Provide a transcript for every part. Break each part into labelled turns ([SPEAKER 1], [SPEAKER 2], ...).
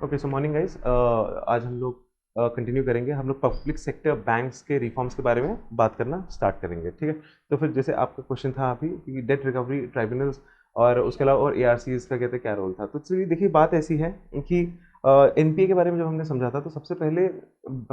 [SPEAKER 1] Okay so morning guys. आज हम लोग कंटिन्यू करेंगे। हम लोग पब्लिक सेक्टर बैंक्स के रिफॉर्म्स के बारे में बात करना स्टार्ट करेंगे, ठीक है। तो फिर जैसे आपका क्वेश्चन था अभी कि डेट रिकवरी ट्राइब्यूनल्स और उसके अलावा और एआरसीज का कहते क्या रोल था। तो चलिए देखिए, बात ऐसी है कि एनपीए के बारे में जब हमने समझा था तो सबसे पहले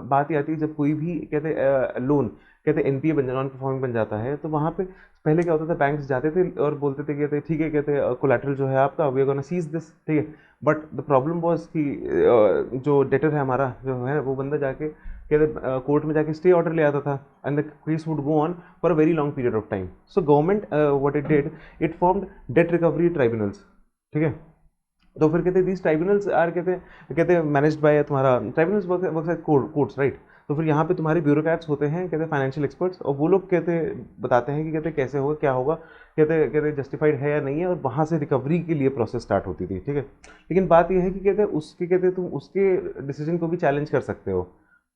[SPEAKER 1] बात ये आती है जब कोई भी कहते लोन कहते एनपीए बन नॉन परफॉर्मिंग बन जाता है, तो वहाँ पे पहले क्या होता था, बैंक्स जाते थे और बोलते थे कहते ठीक है, कहते कोलैटरल जो है आपका we are gonna seize this, ठीक है। बट द प्रॉब्लम वॉज कि जो डेटर है हमारा जो है वो बंदा जाके कहते कोर्ट में जाके स्टे ऑर्डर ले आता था and the case would go on for a very long period of time. So government what it did, it formed date recovery tribunals, ठीक है। तो फिर कहते दीज ट्राइब्यूनल्स आर कहते मैनेज्ड बाय तुम्हारा ट्राइब्यूनल्स वर्क कोर्ट्स, राइट। तो फिर यहाँ पे तुम्हारे ब्यूरोक्रेट्स होते हैं कहते फाइनेंशियल एक्सपर्ट्स, और वो लोग कहते बताते हैं कि कहते कैसे होगा क्या होगा, कहते कहते जस्टिफाइड है या नहीं है, और वहाँ से रिकवरी के लिए प्रोसेस स्टार्ट होती थी, ठीक है। लेकिन बात यह है कि कहते उसके कहते तुम उसके डिसीजन को भी चैलेंज कर सकते हो।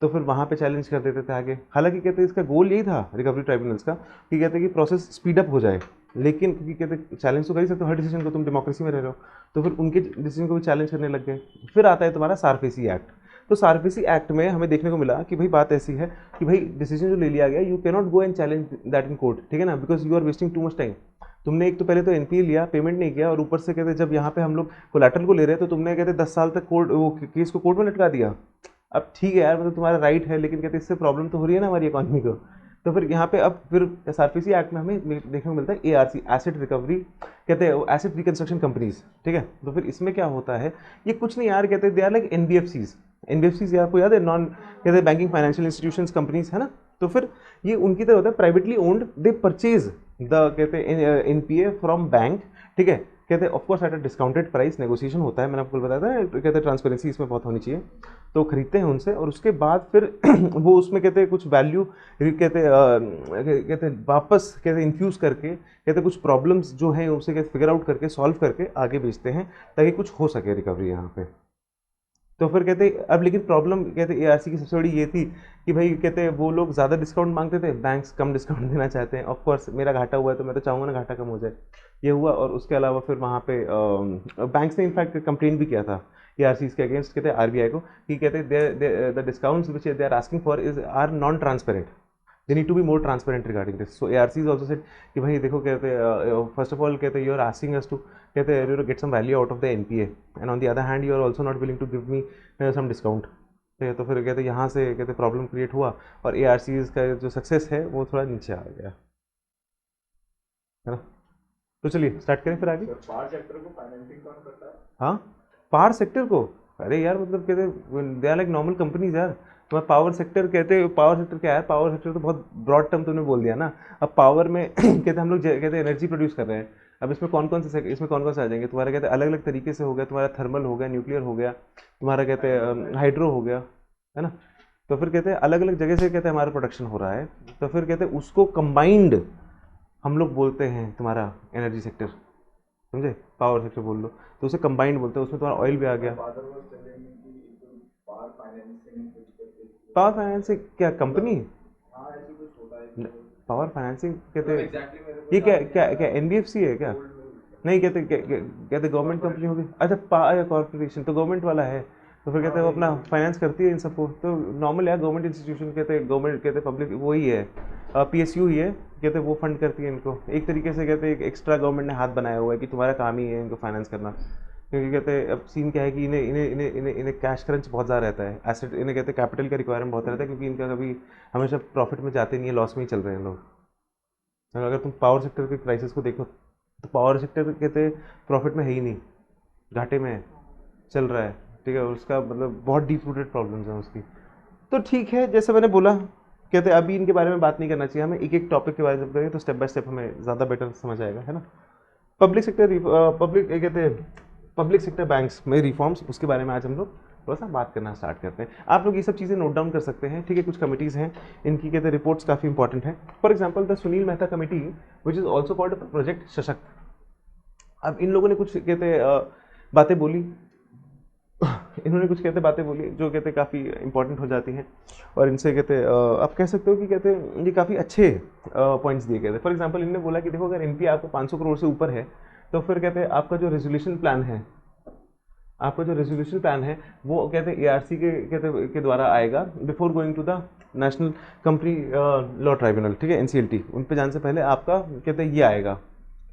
[SPEAKER 1] तो फिर वहाँ पे चैलेंज कर देते थे आगे। हालांकि कहते इसका गोल यही था रिकवरी ट्राइब्यूनल्स का कि कहते कि प्रोसेस स्पीड अप हो जाए, लेकिन क्योंकि कहते चैलेंज तो कर ही सकते हो हर डिसीजन को, तुम डेमोक्रेसी में रह रहे हो। तो फिर उनके डिसीजन को भी चैलेंज करने लग गए। फिर आता है तुम्हारा सारफेसी एक्ट। तो सारफेसी एक्ट में हमें देखने को मिला कि भाई बात ऐसी है कि भाई डिसीजन जो ले लिया गया, you cannot go and challenge that in court, ठीक है ना, because you are wasting too much time. तुमने एक तो पहले तो एनपीए लिया, पेमेंट नहीं किया, और ऊपर से कहते जब यहाँ पे हम लोग कोलैटरल को ले रहे हैं तो तुमने कहते 10 साल तक कोर्ट वो केस को कोर्ट में लटका दिया। अब ठीक है यार, मतलब तुम्हारा राइट है, लेकिन कहते इससे प्रॉब्लम तो हो रही है ना हमारी इकोनॉमी को। तो फिर यहाँ पे अब फिर एसआरपीसी एक्ट में हमें देखने को मिलता है एआरसी, एसेट रिकवरी, कहते हैं एसेट रिकंस्ट्रक्शन कंपनीज, ठीक है। तो फिर इसमें क्या होता है, ये कुछ नहीं यार, कहते हैं they are like NBFCs. NBFCs आपको याद है, नॉन कहते हैं बैंकिंग फाइनेंशियल इंस्टीट्यूशंस कंपनीज, है ना। तो फिर ये उनकी तरह होता है, privately owned, they purchase the कहते हैं एनपीए फ्रॉम बैंक, ठीक है। कहते हैं of course at a discounted price, negotiation होता है, मैंने आपको बताया था, कहते हैं ट्रांसपेरेंसी इसमें बहुत होनी चाहिए। तो खरीदते हैं उनसे, और उसके बाद फिर वो उसमें कहते हैं कुछ वैल्यू कहते हैं वापस कहते हैं इन्फ्यूज़ करके, कहते हैं कुछ प्रॉब्लम्स जो हैं उसे फिगर आउट करके सॉल्व करके आगे बेचते हैं ताकि कुछ हो सके रिकवरी यहाँ पे। तो फिर कहते अब लेकिन प्रॉब्लम कहते एआरसी की सबसे बड़ी ये थी कि भाई कहते वो लोग ज़्यादा डिस्काउंट मांगते थे, बैंक्स कम डिस्काउंट देना चाहते हैं। ऑफ कोर्स मेरा घाटा हुआ है तो मैं तो चाहूँगा ना घाटा कम हो जाए, ये हुआ। और उसके अलावा फिर वहाँ पे बैंक्स ने इनफैक्ट कंप्लेन भी किया था एआरसी के अगेंस्ट, कहते आरबीआई को, कि कहते the discounts which they are asking for is are non transparent, they need to be more transparent regarding this. So ARCs also said कि भाई देखो कहते फर्स्ट ऑफ ऑल कहते you are asking us to कहते you get some value out of the NPA, and on the other hand you are also not willing to give me some discount. तो फिर कहते यहाँ से कहते problem create हुआ, और एआरसीज का जो सक्सेस है वो थोड़ा नीचे आ गया, है ना। तो चलिए स्टार्ट करें फिर आगे।
[SPEAKER 2] पावर सेक्टर को फाइनेंसिंग कौन करता है?
[SPEAKER 1] हाँ, पावर सेक्टर को, अरे यार मतलब कहते they are like normal companies यार। तुम्हारा पावर सेक्टर कहते, पावर सेक्टर क्या है, पावर सेक्टर तो बहुत ब्रॉड टर्म तुमने बोल दिया ना। अब पावर में कहते हम लोग कहते एनर्जी प्रोड्यूस कर रहे हैं। अब इसमें कौन कौन से इसमें कौन कौन से आ जाएंगे तुम्हारा, कहते अलग अलग तरीके से हो गया, तुम्हारा थर्मल हो गया, न्यूक्लियर हो गया, तुम्हारा कहते हाइड्रो हो गया, है ना। तो फिर कहते हैं अलग अलग जगह से कहते हैं हमारा प्रोडक्शन हो रहा है। तो फिर कहते हैं उसको कंबाइंड हम लोग बोलते हैं तुम्हारा एनर्जी सेक्टर, समझे। पावर सेक्टर बोल लो तो उसे कंबाइंड बोलते हैं, उसमें तुम्हारा ऑयल भी आ गया।
[SPEAKER 2] फादर वाज टेलिंग मी कि पावर फाइनेंसिंग कुछ करके
[SPEAKER 1] पावर फाइनेंसिंग क्या कंपनी,
[SPEAKER 2] मतलब हाँ ऐसे कुछ होता है कि
[SPEAKER 1] पावर फाइनेंसिंग कहते
[SPEAKER 2] मतलब एग्जैक्टली मेरे को
[SPEAKER 1] ये क्या
[SPEAKER 2] याद नहीं आ
[SPEAKER 1] क्या
[SPEAKER 2] रहा
[SPEAKER 1] क्या
[SPEAKER 2] है।
[SPEAKER 1] एनबीएफसी है क्या?
[SPEAKER 2] गोल्ड में
[SPEAKER 1] नहीं कहते कहते गवर्नमेंट कंपनी होगी, अच्छा कॉर्पोरेशन तो गवर्नमेंट वाला है। तो फिर
[SPEAKER 2] हाँ
[SPEAKER 1] कहते हैं वो
[SPEAKER 2] वही
[SPEAKER 1] अपना
[SPEAKER 2] वही
[SPEAKER 1] फाइनेंस करती है इन सबको, तो नॉर्मल यार गवर्नमेंट इंस्टीट्यूशन कहते हैं, गवर्नमेंट कहते हैं पब्लिक वही है, पीएसयू ही है, कहते हैं वो फंड करती है इनको एक तरीके से। कहते हैं एक एक्स्ट्रा गवर्नमेंट ने हाथ बनाया हुआ है कि तुम्हारा काम ही है इनको फाइनेंस करना। क्योंकि कहते हैं अब सीन क्या है कि इन्हें इन्हें इन्हें इन्हें इन्हें कैश क्रंच बहुत ज़्यादा रहता है, एसेट इन्हें कहते हैं कैपिटल का रिक्वायरमेंट बहुत रहता है, क्योंकि इनका कभी हमेशा प्रॉफिट में जाते नहीं है, लॉस में ही चल रहे हैं लोग। और अगर तुम पावर सेक्टर के क्राइसिस को देखो तो पावर सेक्टर कहते प्रॉफिट में है ही नहीं, घाटे में है, चल रहा है, ठीक है। और उसका मतलब बहुत डीप रूटेड प्रॉब्लम्स हैं उसकी। तो ठीक है, जैसे मैंने बोला कहते अभी इनके बारे में बात नहीं करना चाहिए हमें, एक एक टॉपिक के बारे में जब करेंगे तो स्टेप बाय स्टेप हमें ज़्यादा बेटर समझ आएगा, है ना। पब्लिक सेक्टर पब्लिक कहते हैं पब्लिक सेक्टर बैंक्स में रिफॉर्म्स, उसके बारे में आज हम लोग थोड़ा सा बात करना स्टार्ट करते हैं। आप लोग ये सब चीज़ें नोट डाउन कर सकते हैं, ठीक है। कुछ कमिटीज़ हैं, इनकी कहते हैं रिपोर्ट्स काफ़ी इंपॉर्टेंट है। For example the Sunil Mehta committee which is also called project सशक्त। अब इन लोगों ने कुछ कहते बातें बोली, इन्होंने कुछ कहते बातें बोली जो कहते काफ़ी इंपॉर्टेंट हो जाती हैं, और इनसे कहते आप कह सकते हो कि कहते ये काफ़ी अच्छे पॉइंट्स दिए गए थे। फॉर एग्जांपल इन्होंने बोला कि देखो अगर एनपीए आपको 500 करोड़ से ऊपर है तो फिर कहते हैं आपका जो रेजोल्यूशन प्लान है, आपका जो रेजोल्यूशन प्लान है वो कहते हैं एआरसी के द्वारा आएगा before going to the National Company Law Tribunal, ठीक है, एनसीएलटी। उन पे जाने से पहले आपका कहते हैं ये आएगा,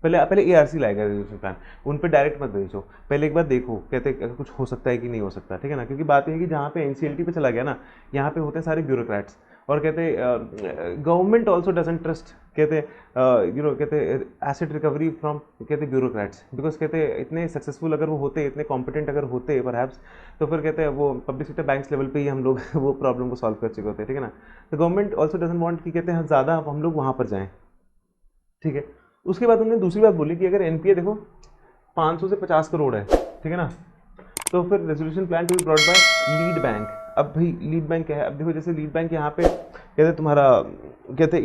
[SPEAKER 1] पहले एआरसी लाएगा रेजोल्यूशन प्लान। उन पे डायरेक्ट मत भेजो, पहले एक बार देखो कहते हैं अगर कुछ हो सकता है कि नहीं हो सकता, ठीक है ना। क्योंकि बात ये है कि जहाँ पे एनसीएलटी पे चला गया ना, यहाँ पे होते हैं सारे ब्यूरोक्रेट्स, और कहते हैं गवर्नमेंट ऑल्सो डजंट ट्रस्ट कहते कहते एसेट रिकवरी फ्रॉम कहते ब्यूरोक्रेट्स, बिकॉज कहते इतने सक्सेसफुल अगर वो होते, इतने कॉम्पिटेंट अगर होते परहैप्स, तो फिर कहते हैं वो पब्लिक सेक्टर बैंक्स लेवल पे ही हम लोग वो प्रॉब्लम को सॉल्व कर चुके होते हैं, ठीक है ना। तो गवर्नमेंट ऑल्सो डजंट वांट कि कहते हैं ज़्यादा हम लोग वहाँ पर जाएँ, ठीक है। उसके बाद उन्होंने दूसरी बात बोली कि अगर एनपीए देखो 500 से 50 करोड़ है, ठीक है ना, तो फिर resolution plan to be brought by lead bank. अब भाई लीड बैंक क्या है, अब देखो जैसे लीड बैंक यहाँ पे कहते तुम्हारा कहते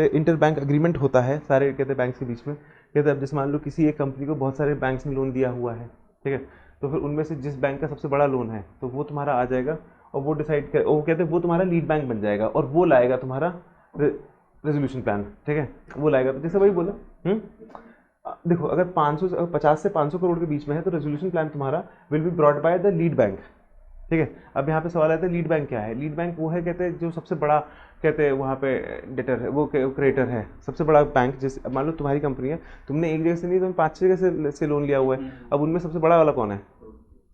[SPEAKER 1] इंटर बैंक अग्रीमेंट होता है सारे कहते बैंक्स के बीच में। कहते अब जैसे मान लो किसी एक कंपनी को बहुत सारे बैंक्स ने लोन दिया हुआ है, ठीक है, तो फिर उनमें से जिस बैंक का सबसे बड़ा लोन है तो वो तुम्हारा आ जाएगा, और वो डिसाइड कर, वो कहते हैं वो तुम्हारा लीड बैंक बन जाएगा, और वो लाएगा तुम्हारा रेजोल्यूशन प्लान, ठीक है, वो लाएगा। तो जैसे वही बोला, देखो अगर 50 से 500 करोड़ के बीच में है तो रेजोल्यूशन प्लान तुम्हारा will be brought by the lead bank, ठीक है। अब यहाँ पे सवाल आता है लीड बैंक क्या है। लीड बैंक वो है कहते हैं जो सबसे बड़ा कहते हैं वहाँ पे डेटर है, वो क्रेडिटर है, सबसे बड़ा बैंक। जैसे मान लो तुम्हारी कंपनी है, तुमने एक जगह से नहीं, तुमने 5-6 जगह से लोन लिया हुआ है, अब उनमें सबसे बड़ा वाला कौन है,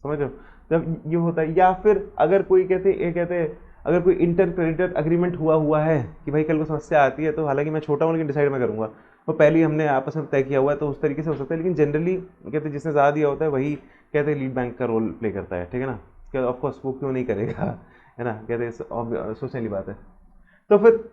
[SPEAKER 1] समझ रहे हो। जब ये होता है, या फिर अगर कोई कहते अगर कोई इंटर क्रेडिटर अग्रीमेंट हुआ है कि भाई कल को समस्या आती है, तो हालांकि मैं छोटा हूँ लेकिन डिसाइड मैं करूँगा, वो पहले ही हमने आपस में तय किया हुआ है, तो उस तरीके से हो सकता है। लेकिन जनरली कहते जिसने ज़्यादा दिया होता है वही कहते लीड बैंक का रोल प्ले करता है, ठीक है ना। क्या ऑफकोर्स वो क्यों नहीं करेगा, है ना, कहते सोचने वाली बात है। तो फिर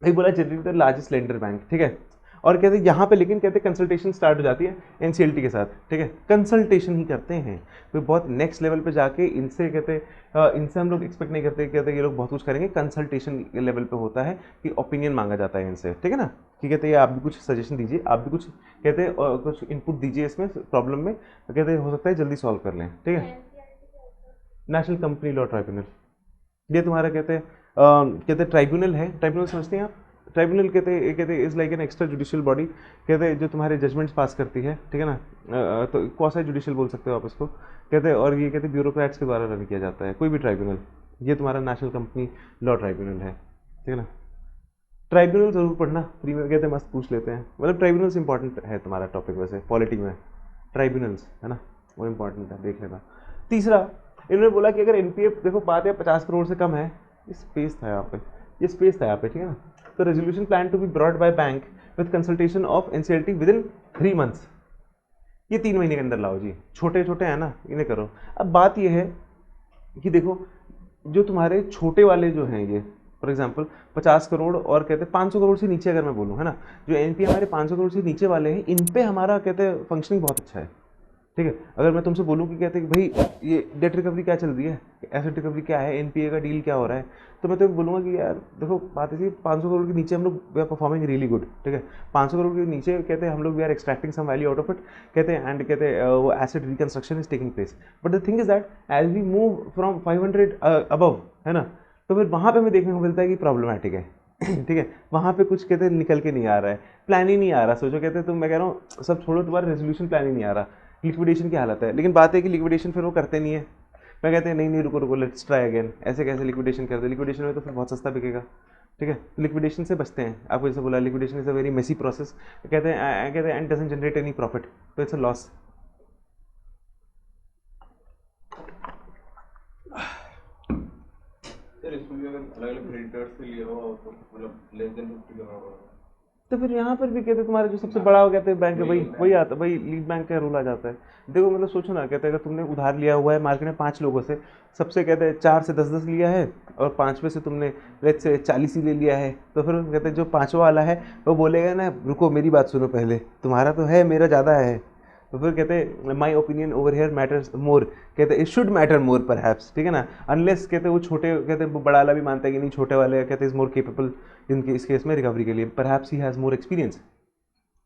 [SPEAKER 1] एक बोला generally the largest lender bank, ठीक है। और कहते यहाँ पे लेकिन कहते कंसल्टेशन स्टार्ट हो जाती है एनसीएलटी के साथ, ठीक है, कंसल्टेशन ही करते हैं, तो बहुत नेक्स्ट लेवल पे जाके इनसे कहते इनसे हम लोग एक्सपेक्ट नहीं करते, कहते ये लोग बहुत कुछ करेंगे। कंसल्टेशन लेवल पे होता है कि ओपिनियन मांगा जाता है इनसे, ठीक है ना, कि कहते हैं आप भी कुछ सजेशन दीजिए, आप भी कुछ कहते कुछ इनपुट दीजिए इसमें प्रॉब्लम में, तो कहते हो सकता है जल्दी सॉल्व कर लें, ठीक है। नेशनल कंपनी लॉ ट्राइब्यूनल, ये तुम्हारा कहते ट्राइब्यूनल है। ट्राइब्यूनल समझते हैं आप, ट्राइब्यूनल कहते is like an extra judicial body, कहते जो तुम्हारे जजमेंट्स पास करती है, ठीक है ना, तो क्वासी जुडिशियल बोल सकते हो आप इसको, कहते और ये कहते ब्यूरोक्रेट्स के द्वारा रन किया जाता है कोई भी ट्राइब्यूनल। ये तुम्हारा नेशनल कंपनी लॉ ट्राइब्यूनल है, ठीक है ना। ट्राइब्यूनल जरूर पढ़ना, फ्री में कहते मस्त पूछ लेते हैं, मतलब ट्राइब्यूनल्स इंपॉर्टेंट है तुम्हारा टॉपिक वैसे पॉलिटी में, ट्राइब्यूनल्स है ना, वो इंपॉर्टेंट है, देख लेना। तीसरा इन्होंने बोला कि अगर एनपीए देखो बात है 50 करोड़ से कम है, ये स्पेस था यहाँ पे, ये स्पेस था यहाँ पे, ठीक है ना। तो resolution plan to be brought by bank with consultation of NCLT within 3 months, ये 3 महीने के अंदर लाओ जी, छोटे छोटे हैं ना, इन्हें करो। अब बात ये है कि देखो जो तुम्हारे छोटे वाले जो हैं ये फॉर एग्जांपल 50 करोड़ और कहते हैं 500 करोड़ से नीचे अगर मैं बोलूँ, है ना, जो एनपीए हमारे 500 करोड़ से नीचे वाले हैं, इन पे हमारा कहते हैं फंक्शनिंग बहुत अच्छा है, ठीक है। अगर मैं तुमसे बोलूँ कि कहते हैं कि भाई ये डेट रिकवरी क्या चल रही है, एसेट रिकवरी क्या है, एनपीए का डील क्या हो रहा है, तो मैं तो बोलूँगा कि यार देखो बात ऐसी 500 करोड़ के नीचे हम लोग we are performing really good, ठीक है। 500 करोड़ के नीचे कहते हैं हम लोग we are extracting some value out of it, कहते हैं एंड कहते हैं वो asset reconstruction is taking place. But the thing is that as we move from 500 above, है ना, तो फिर वहाँ पर हमें देखने को मिलता है कि प्रॉब्लमैटिक है ठीक है, वहाँ पे कुछ कहते हैं निकल के नहीं आ रहा है, प्लान ही नहीं आ रहा। सोचो कहते हैं तो मैं कह रहा हूँ सब छोड़ो, तुम्हारा रेजोल्यूशन प्लान ही नहीं आ रहा, लिक्विडेशन की हालत है। लेकिन बात है कि लिक्विडेशन फिर वो करते नहीं है, मैं कहते हैं नहीं रुको रुको लेट्स ट्राई अगेन, ऐसे कैसे लिक्विडेशन करते, लिक्विडेशन में तो फिर बहुत सस्ता बिकेगा, ठीक है। लिक्विडेशन से बचते हैं, आपको जैसे बोला liquidation is a very messy process, कहते हैं and doesn't generate any profit, तो इट्स अ लॉस।
[SPEAKER 2] सर इसमें भी अगर अलग अलग क्रेडिटर्स से लिया हो तो मतलब लेस देन 50 करना होगा,
[SPEAKER 1] तो फिर यहाँ पर भी कहते तुम्हारा जो सबसे बड़ा हो कहते हैं बैंक है, वही आता है, वही लीड बैंक का रूल आ जाता है। देखो मतलब सोचो ना, कहते हैं अगर तुमने उधार लिया हुआ है मार्केट में 5 लोगों से, सबसे कहते हैं 4 से 10 लिया है, और 5वें से तुमने लेट्स से 40 ही ले लिया है, तो फिर कहते हैं जो 5वां वाला है वो बोलेगा ना रुको मेरी बात सुनो पहले, तुम्हारा तो है मेरा ज़्यादा है, तो फिर कहते हैं my opinion over here matters more, कहते it should matter more perhaps, ठीक है ना। अनलेस कहते वो छोटे कहते वो बड़ा वाला भी मानता है कि नहीं छोटे वाले कहते इज मोर केपेबल इनके इस केस में रिकवरी के लिए, perhaps he has more experience,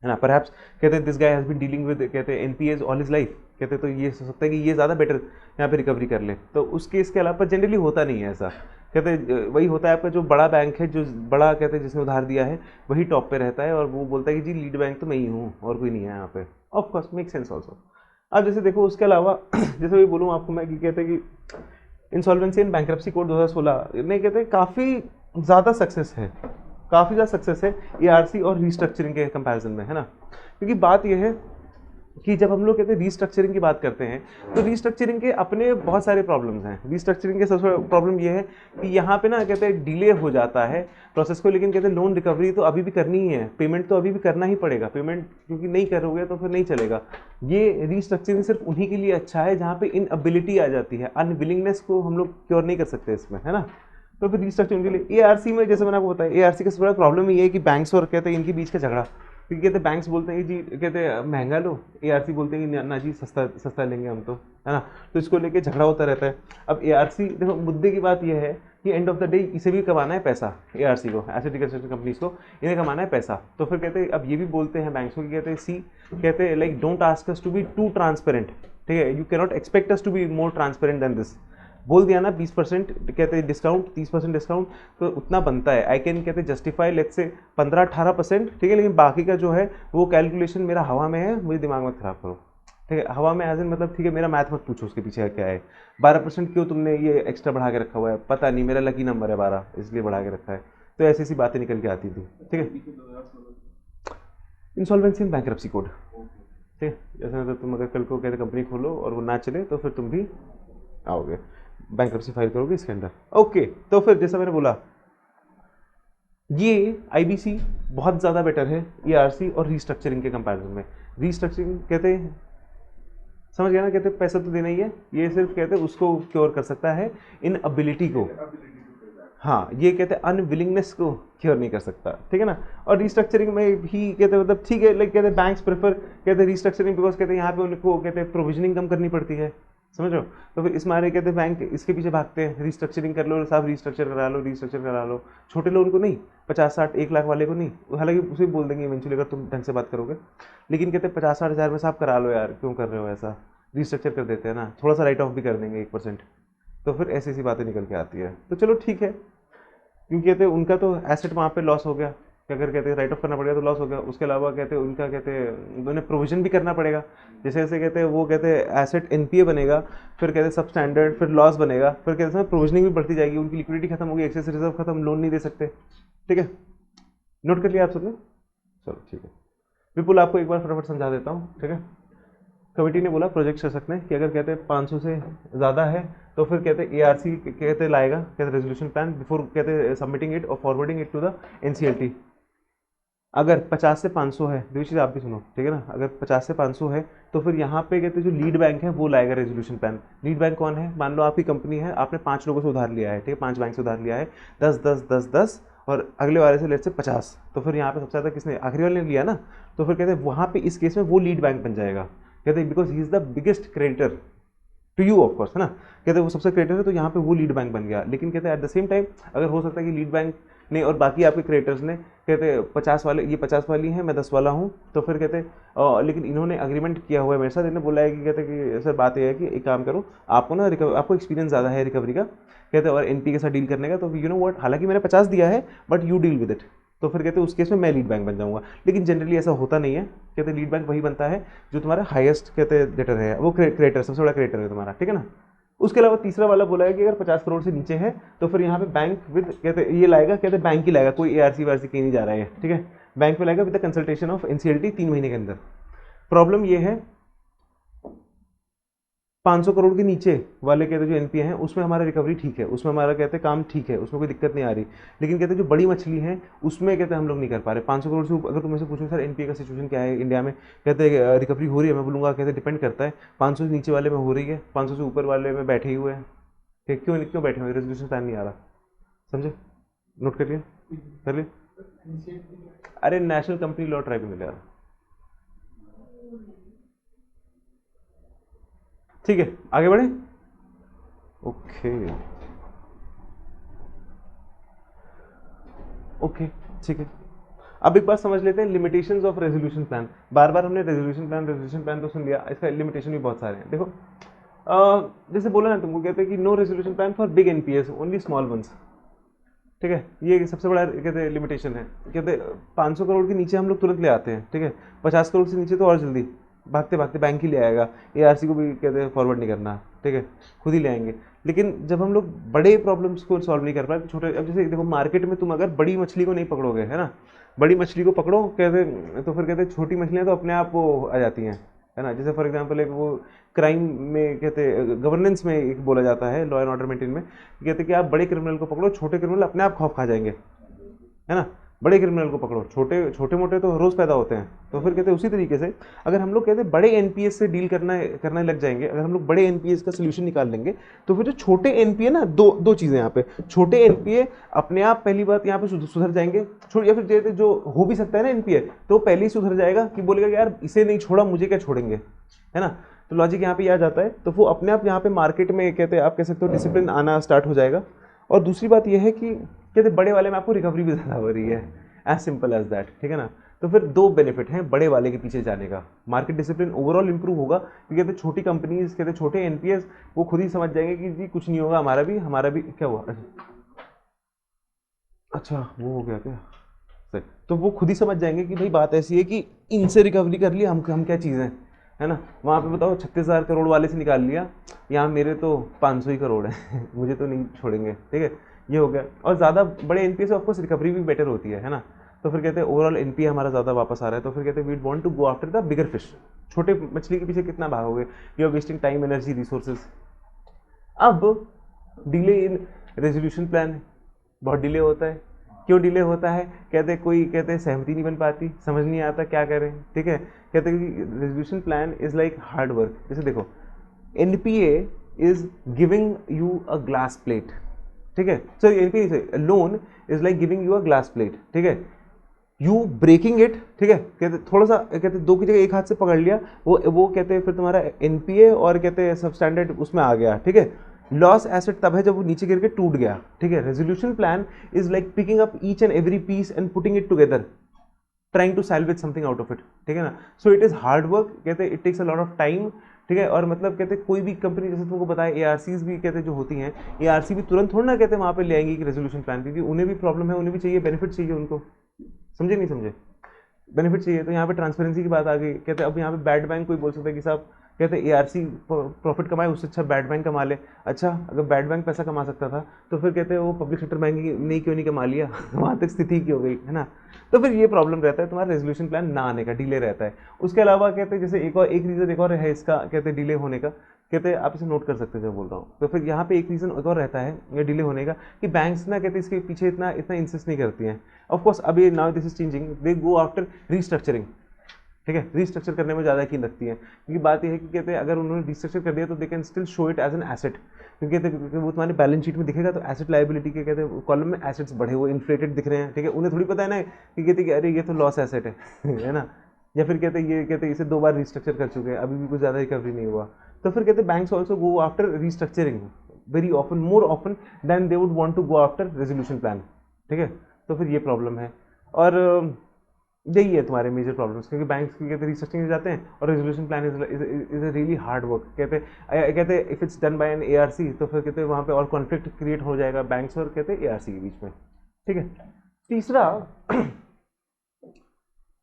[SPEAKER 1] है ना। परहैप्स कहते this guy has been dealing with कहते एनपीएज ऑल हिज लाइफ, कहते तो ये हो सकता है कि ये ज़्यादा बेटर यहाँ पे रिकवरी कर ले, तो उस केस के अलावा जनरली होता नहीं है ऐसा। कहते वही होता है आपका जो बड़ा बैंक है, जो बड़ा कहते हैं जिसने उधार दिया है वही टॉप पे रहता है, और वो बोलता है कि जी लीड बैंक तो मैं ही हूँ और कोई नहीं है यहाँ पे, of course make sense also. अब जैसे देखो उसके अलावा जैसे भी बोलूँ आपको मैं कि कहते हैं कि इंसॉल्वेंसी एंड बैंक्रप्सी कोड 2016 ने कहते हैं काफ़ी ज़्यादा सक्सेस है, काफ़ी ज़्यादा सक्सेस है एआरसी और रीस्ट्रक्चरिंग के कंपैरिजन में, है ना। क्योंकि बात यह है कि जब हम लोग कहते हैं रीस्ट्रक्चरिंग की बात करते हैं तो रीस्ट्रक्चरिंग के अपने बहुत सारे प्रॉब्लम्स हैं। रीस्ट्रक्चरिंग के सबसे बड़ा प्रॉब्लम ये है कि यहाँ पे ना कहते हैं डिले हो जाता है प्रोसेस को, लेकिन कहते हैं लोन रिकवरी तो अभी भी करनी ही है, पेमेंट तो अभी भी करना ही पड़ेगा, पेमेंट क्योंकि नहीं करोगे तो फिर नहीं चलेगा। ये रीस्ट्रक्चरिंग सिर्फ उन्हीं के लिए अच्छा है जहाँ पे इनएबिलिटी आ जाती है, अनविलिंगनेस को हम लोग क्योर नहीं कर सकते इसमें, है ना। तो फिर रीस्ट्रक्चरिंग के लिए एआरसी में जैसे मैंने आपको बताया, एआरसी का सबसे बड़ा प्रॉब्लम ये है कि बैंक्स और कहते हैं इनके बीच का झगड़ा, क्योंकि कहते बैंक्स बोलते हैं कि जी कहते हैं महंगा लो, एआरसी बोलते हैं कि ना जी सस्ता सस्ता लेंगे हम तो, है ना। तो इसको लेके झगड़ा होता रहता है। अब एआरसी देखो मुद्दे की बात यह है कि एंड ऑफ द डे इसे भी कमाना है पैसा, एआरसी को, एसेट रिकंस्ट्रक्शन कंपनीज को इन्हें कमाना है पैसा। तो फिर कहते हैं अब ये भी बोलते हैं बैंक्स को कि कहते हैं सी कहते हैं like don't ask us to be too transparent, ठीक है, you cannot expect us to be more transparent than this. बोल दिया ना 20% कहते हैं डिस्काउंट, 30% डिस्काउंट, तो उतना बनता है। आई कैन कहते जस्टिफाई लेट्स से 15-18%, ठीक है, लेकिन बाकी का जो है वो कैलकुलेशन मेरा हवा में है, मुझे दिमाग मत खराब करो, ठीक है। हवा में एज इन मतलब ठीक है, मेरा मैथ मत पूछो उसके पीछे क्या है। 12% क्यों तुमने ये एक्स्ट्रा बढ़ा के रखा हुआ है, पता नहीं, मेरा लकी नंबर है 12 इसलिए बढ़ा के रखा है। तो ऐसी ऐसी बातें निकल के आती थी, ठीक है। इंसॉल्वेंसी एंड बैंक्रप्सी कोड, ठीक है। जैसे मतलब तुम अगर कल को कहते कंपनी खोलो और वो ना चले तो फिर तुम भी आओगे, बैंक्रप्सी फाइल करोगे इसके अंदर, ओके। तो फिर जैसा मैंने बोला ये आईबीसी बहुत ज़्यादा बेटर है ईआरसी और रीस्ट्रक्चरिंग के कंपैरिजन में। रीस्ट्रक्चरिंग कहते हैं, समझ गया ना, कहते हैं पैसा तो देना ही है, ये सिर्फ कहते हैं उसको क्योर कर सकता है, इन एबिलिटी को, हाँ ये कहते हैं अनविलिंगनेस को क्योर नहीं कर सकता, ठीक है ना। और रिस्ट्रक्चरिंग में भी कहते हैं मतलब ठीक है, लाइक कहते हैं बैंक्स प्रेफर कहते हैं रिस्ट्रक्चरिंग बिकॉज कहते हैं यहाँ पे उनको कहते हैं प्रोविजनिंग कम करनी पड़ती है, समझ रहे हो। तो फिर इस मारे कहते हैं बैंक इसके पीछे भागते हैं, रिस्ट्रक्चरिंग कर लो साहब, रिस्ट्रक्चर करा लो, रिस्ट्रक्चर करा लो। छोटे लोगों को नहीं, 50-60-1 लाख वाले को नहीं, हालांकि उसे बोल देंगे इवेंचुअली अगर तुम ढंग से बात करोगे, लेकिन कहते हैं 50-60 हज़ार में साहब करा लो यार, क्यों कर रहे हो ऐसा, रिस्ट्रक्चर कर देते हैं ना, थोड़ा सा राइट ऑफ भी कर देंगे 1%। तो फिर ऐसी ऐसी बातें निकल के आती है। तो चलो ठीक है, क्योंकि कहते हैं उनका तो एसेट वहाँ पे लॉस हो गया, क्या अगर कहते हैं राइट ऑफ करना पड़ेगा तो लॉस हो गया, उसके अलावा कहते हैं उनका कहते हैं उन्हें प्रोविजन भी करना पड़ेगा। जैसे जैसे कहते हैं वो कहते हैं एसेट एनपीए बनेगा, फिर कहते हैं सब स्टैंडर्ड, फिर लॉस बनेगा, फिर कहते हैं प्रोविजनिंग भी बढ़ती जाएगी, उनकी लिक्विडिटी खत्म होगी, एक्सेस रिजर्व खत्म, लोन नहीं दे सकते, ठीक है। नोट कर लिया आप सबने, चलो ठीक है। विपुल आपको एक बार फटाफट समझा देता हूँ, ठीक है। कमेटी ने बोला प्रोजेक्ट शासक ने कि अगर कहते हैं 500 से ज़्यादा है तो फिर कहते हैं एआरसी कहते लाएगा, कहते रेजोल्यूशन प्लान बिफोर कहते सबमिटिंग इट और forwarding it to the NCLT. अगर 50 से 500 है, दो चीज़ आप भी सुनो, ठीक है ना, अगर 50 से 500 है तो फिर यहाँ पे कहते जो लीड बैंक है वो लाएगा रेजोल्यूशन प्लान। लीड बैंक कौन है, मान लो आपकी कंपनी है, आपने 5 लोगों से उधार लिया है, ठीक है, 5 बैंक से उधार लिया है, 10-10-10-10 और अगले वाले से लेट से 50, तो फिर यहाँ पे सबसे ज़्यादा किसने, आखिरी वाले ने लिया ना, तो फिर कहते हैं वहाँ पे इस केस में वो लीड बैंक बन जाएगा, कहते हैं because he is the biggest creditor to you of course, है ना, कहते हैं वो सबसे क्रेडिटर है, तो यहाँ पे वो लीड बैंक बन गया। लेकिन कहते हैं एट द सेम टाइम अगर हो सकता है कि लीड बैंक ने और बाकी आपके क्रेडिटर्स ने कहते हैं 50 वाले, ये 50 वाली हैं, मैं 10 वाला हूँ, तो फिर कहते हैं लेकिन इन्होंने अग्रीमेंट किया हुआ है मेरे साथ, इन्होंने बोला है कि कहते हैं कि सर बात यह है कि एक काम करो, आपको ना आपको एक्सपीरियंस ज़्यादा है रिकवरी का, कहते हैं और एनपी के साथ डील करने का, तो यू नो व्हाट, हालांकि मैंने 50 दिया है but you deal with it, तो फिर कहते हैं उस केस में मैं लीड बैंक बन जाऊंगा। लेकिन जनरली ऐसा होता नहीं है, कहते लीड बैंक वही बनता है जो तुम्हारा हाईएस्ट कहते हैं डेटर है, वो क्रेडिटर सबसे बड़ा क्रेडिटर है तुम्हारा, ठीक है ना। उसके अलावा तीसरा वाला बोला है कि अगर 50 करोड़ से नीचे है तो फिर यहाँ पे बैंक विद कहते ये लाएगा, कहते बैंक ही लाएगा, कोई एआरसी वारसी कहीं नहीं जा रहा है, ठीक है, बैंक में लाएगा with the consultation of NCLT 3 महीने के अंदर। प्रॉब्लम ये है 500 करोड़ के नीचे वाले कहते जो एनपीए हैं उसमें हमारा रिकवरी ठीक है, उसमें हमारा कहते काम ठीक है, उसमें कोई दिक्कत नहीं आ रही, लेकिन कहते जो बड़ी मछली है उसमें कहते हम लोग नहीं कर पा रहे। 500 करोड़ से अगर तुम से पूछो सर एनपीए का सिचुएशन क्या है इंडिया में, कहते रिकवरी हो रही है, मैं बोलूँगा कहते डिपेंड करता है, 500 से नीचे वाले में हो रही है, 500 से ऊपर वाले में बैठे ही हुए हैं, ठीक, क्यों क्यों बैठे हुए, रेजोल्यूशन प्लान नहीं आ रहा, समझे, नोट कर लिया, कर लिया। अरे नेशनल कंपनी लॉ ट्राइब्यूनल यार, ठीक है, आगे बढ़े, ओके ओके ठीक है। अब एक बात समझ लेते हैं लिमिटेशंस ऑफ रेजोल्यूशन प्लान। बार बार हमने रेजोल्यूशन प्लान तो सुन लिया, इसका लिमिटेशन भी बहुत सारे हैं। देखो जैसे बोला ना तुमको, कहते हैं कि no resolution plan for big NPAs, only small ones, ठीक है, ये सबसे बड़ा कहते हैं लिमिटेशन है। कहते हैं 500 करोड़ के नीचे हम लोग तुरंत ले आते हैं, ठीक है, 50 करोड़ से नीचे तो और जल्दी, भागते भागते बैंक ही ले आएगा, एआरसी को भी कहते हैं फॉरवर्ड नहीं करना, ठीक है, खुद ही ले आएंगे। लेकिन जब हम लोग बड़े प्रॉब्लम्स को सॉल्व नहीं कर पाए तो छोटे, अब जैसे देखो मार्केट में तुम अगर बड़ी मछली को नहीं पकड़ोगे, है ना, बड़ी मछली को पकड़ो कहते तो फिर कहते छोटी मछलियाँ तो अपने आप वो आ जाती हैं, है ना। जैसे फॉर एग्जांपल एक वो क्राइम में कहते गवर्नेंस में एक बोला जाता है, लॉ एंड ऑर्डर मेंटेन में, कहते कि आप बड़े क्रिमिनल को पकड़ो, छोटे क्रिमिनल अपने आप खौफ खा जाएंगे, है ना। बड़े क्रिमिनल को पकड़ो, छोटे छोटे मोटे तो रोज पैदा होते हैं। तो फिर कहते हैं उसी तरीके से अगर हम लोग कहते हैं बड़े एनपीएस से डील करने लग जाएंगे, अगर हम लोग बड़े एनपीएस का सोल्यूशन निकाल लेंगे, तो फिर जो छोटे एनपीए ना, दो चीजें यहाँ पे, छोटे एनपीए अपने आप पहली बात यहाँ पे सुधर जाएंगे, या फिर जैसे जो हो भी सकता है ना एनपीए, तो पहले ही सुधर जाएगा कि बोलेगा यार इसे नहीं छोड़ा मुझे क्या छोड़ेंगे, है ना। तो लॉजिक यहाँ पे आ जाता है, तो वो अपने आप यहाँ पे मार्केट में कहते हैं आप कह सकते हो डिसिप्लिन आना स्टार्ट हो जाएगा। और दूसरी बात यह है कि कहते बड़े वाले में आपको रिकवरी भी ज़्यादा हो रही है, एज सिंपल एज दैट, ठीक है ना। तो फिर दो बेनिफिट हैं बड़े वाले के पीछे जाने का, मार्केट डिसिप्लिन ओवरऑल इंप्रूव होगा, क्योंकि कहते छोटी कंपनीज कहते छोटे एनपीएस वो खुद ही समझ जाएंगे कि जी कुछ नहीं होगा, हमारा भी क्या हुआ, अच्छा वो हो गया क्या सही, तो वो खुद ही समझ जाएंगे कि भाई बात ऐसी है कि इनसे रिकवरी कर लिया, हम क्या चीज़ हैं, है ना। वहाँ पे बताओ 36,000 करोड़ वाले से निकाल लिया, यहाँ मेरे तो 500 ही करोड़ है मुझे तो नहीं छोड़ेंगे, ठीक है, ये हो गया। और ज़्यादा बड़े एनपीए से ऑफकोर्स रिकवरी भी बेटर होती है ना। तो फिर कहते हैं ओवरऑल एनपीए हमारा ज़्यादा वापस आ रहा है, तो फिर कहते हैं we want to go after the bigger fish, छोटे मछली के पीछे कितना भागोगे, you are wasting time energy resources. अब डिले इन रेजोल्यूशन प्लान, बहुत डिले होता है, क्यों डिले होता है, कहते कोई कहते हैं सहमति नहीं बन पाती, समझ नहीं आता क्या करें, ठीक है। कहते हैं कि resolution plan is like hard work. जैसे देखो NPA is giving you a glass plate, ठीक है, सॉरी एनपीए से loan is like giving you a glass plate, ठीक है, यू ब्रेकिंग इट, ठीक है, कहते थोड़ा सा कहते दो की जगह एक हाथ से पकड़ लिया, वो कहते हैं फिर तुम्हारा एनपीए और कहते हैं सब स्टैंडर्ड उसमें आ गया, ठीक है। लॉस एसेट तब है जब वो नीचे गिर के टूट गया, ठीक है। Resolution plan is like picking up each and every piece and putting it together, trying to salvage something out of it, ठीक है ना। So it is hard work, कहते हैं it takes a lot of time, ठीक है। और मतलब कहते हैं कोई भी कंपनी जैसे तुमको बताया एआरसीज भी कहते हैं जो होती हैं, एआरसी भी तुरंत थोड़ा ना कहते हैं वहाँ पे ले आएंगी कि रेजोल्यूशन प्लान, क्योंकि उन्हें भी प्रॉब्लम है, उन्हें भी चाहिए बेनिफिट चाहिए उनको, समझे नहीं समझे, बेनिफिट चाहिए। तो यहाँ पे ट्रांसपेरेंसी की बात आ गई, कहते हैं अब यहाँ पे बैड बैंक कोई बोल सकता है कि साहब कहते हैं एआरसी प्रॉफिट कमाए उससे अच्छा बैड बैंक कमा ले, अच्छा अगर बैड बैंक पैसा कमा सकता था तो फिर कहते हैं वो पब्लिक सेक्टर बैंक नहीं क्यों नहीं कमा लिया वहाँ तक स्थिति की हो गई, है ना। तो फिर ये प्रॉब्लम रहता है तुम्हारा रेजोल्यूशन प्लान ना आने का, डिले रहता है। उसके अलावा कहते हैं जैसे एक रीज़न एक और है इसका, कहते हैं डिले होने का, कहते हैं आप इसे नोट कर सकते हैं जो बोल रहा हूँ। तो फिर यहाँ पे एक रीज़न एक और रहता है ये डिले होने का कि बैंक्स ना कहते हैं इसके पीछे इतना इतना इंसिस्ट नहीं करती हैं। ऑफ कोर्स अभी now this is changing, they go after restructuring, ठीक है, रीस्ट्रक्चर करने में ज़्यादा यकीन रखती है, क्योंकि बात यह है कि कहते हैं अगर उन्होंने रीस्ट्रक्चर कर दिया तो they can still show it as an asset, क्योंकि कहते हैं वो तुम्हारे बैलेंस शीट में दिखेगा तो एसेट लायबिलिटी के कहते हैं कॉलम में एसेट्स बढ़े हुए इन्फ्लेटेड दिख रहे हैं, ठीक है। उन्हें थोड़ी पता है ना कि कहते कि अरे ये तो लॉस एसेट है है ना। या फिर कहते हैं ये कहते हैं इसे 2 बार रीस्ट्रक्चर कर चुके हैं अभी भी कुछ ज़्यादा रिकवरी नहीं हुआ, तो फिर कहते हैं banks also go after restructuring very often, more often than they would want to go after resolution plan, ठीक है। तो फिर ये प्रॉब्लम है। और यही है तुम्हारे मेजर प्रॉब्लम्स, क्योंकि बैंक्स की कहते हैं रिसर्चिंग में जाते हैं और resolution plan is a really hard work. कहते हैं if it's done by an ARC तो फिर कहते हैं वहाँ पे और कॉन्फ्लिक्ट क्रिएट हो जाएगा बैंक्स और कहते हैं एआरसी के बीच में, ठीक है। तीसरा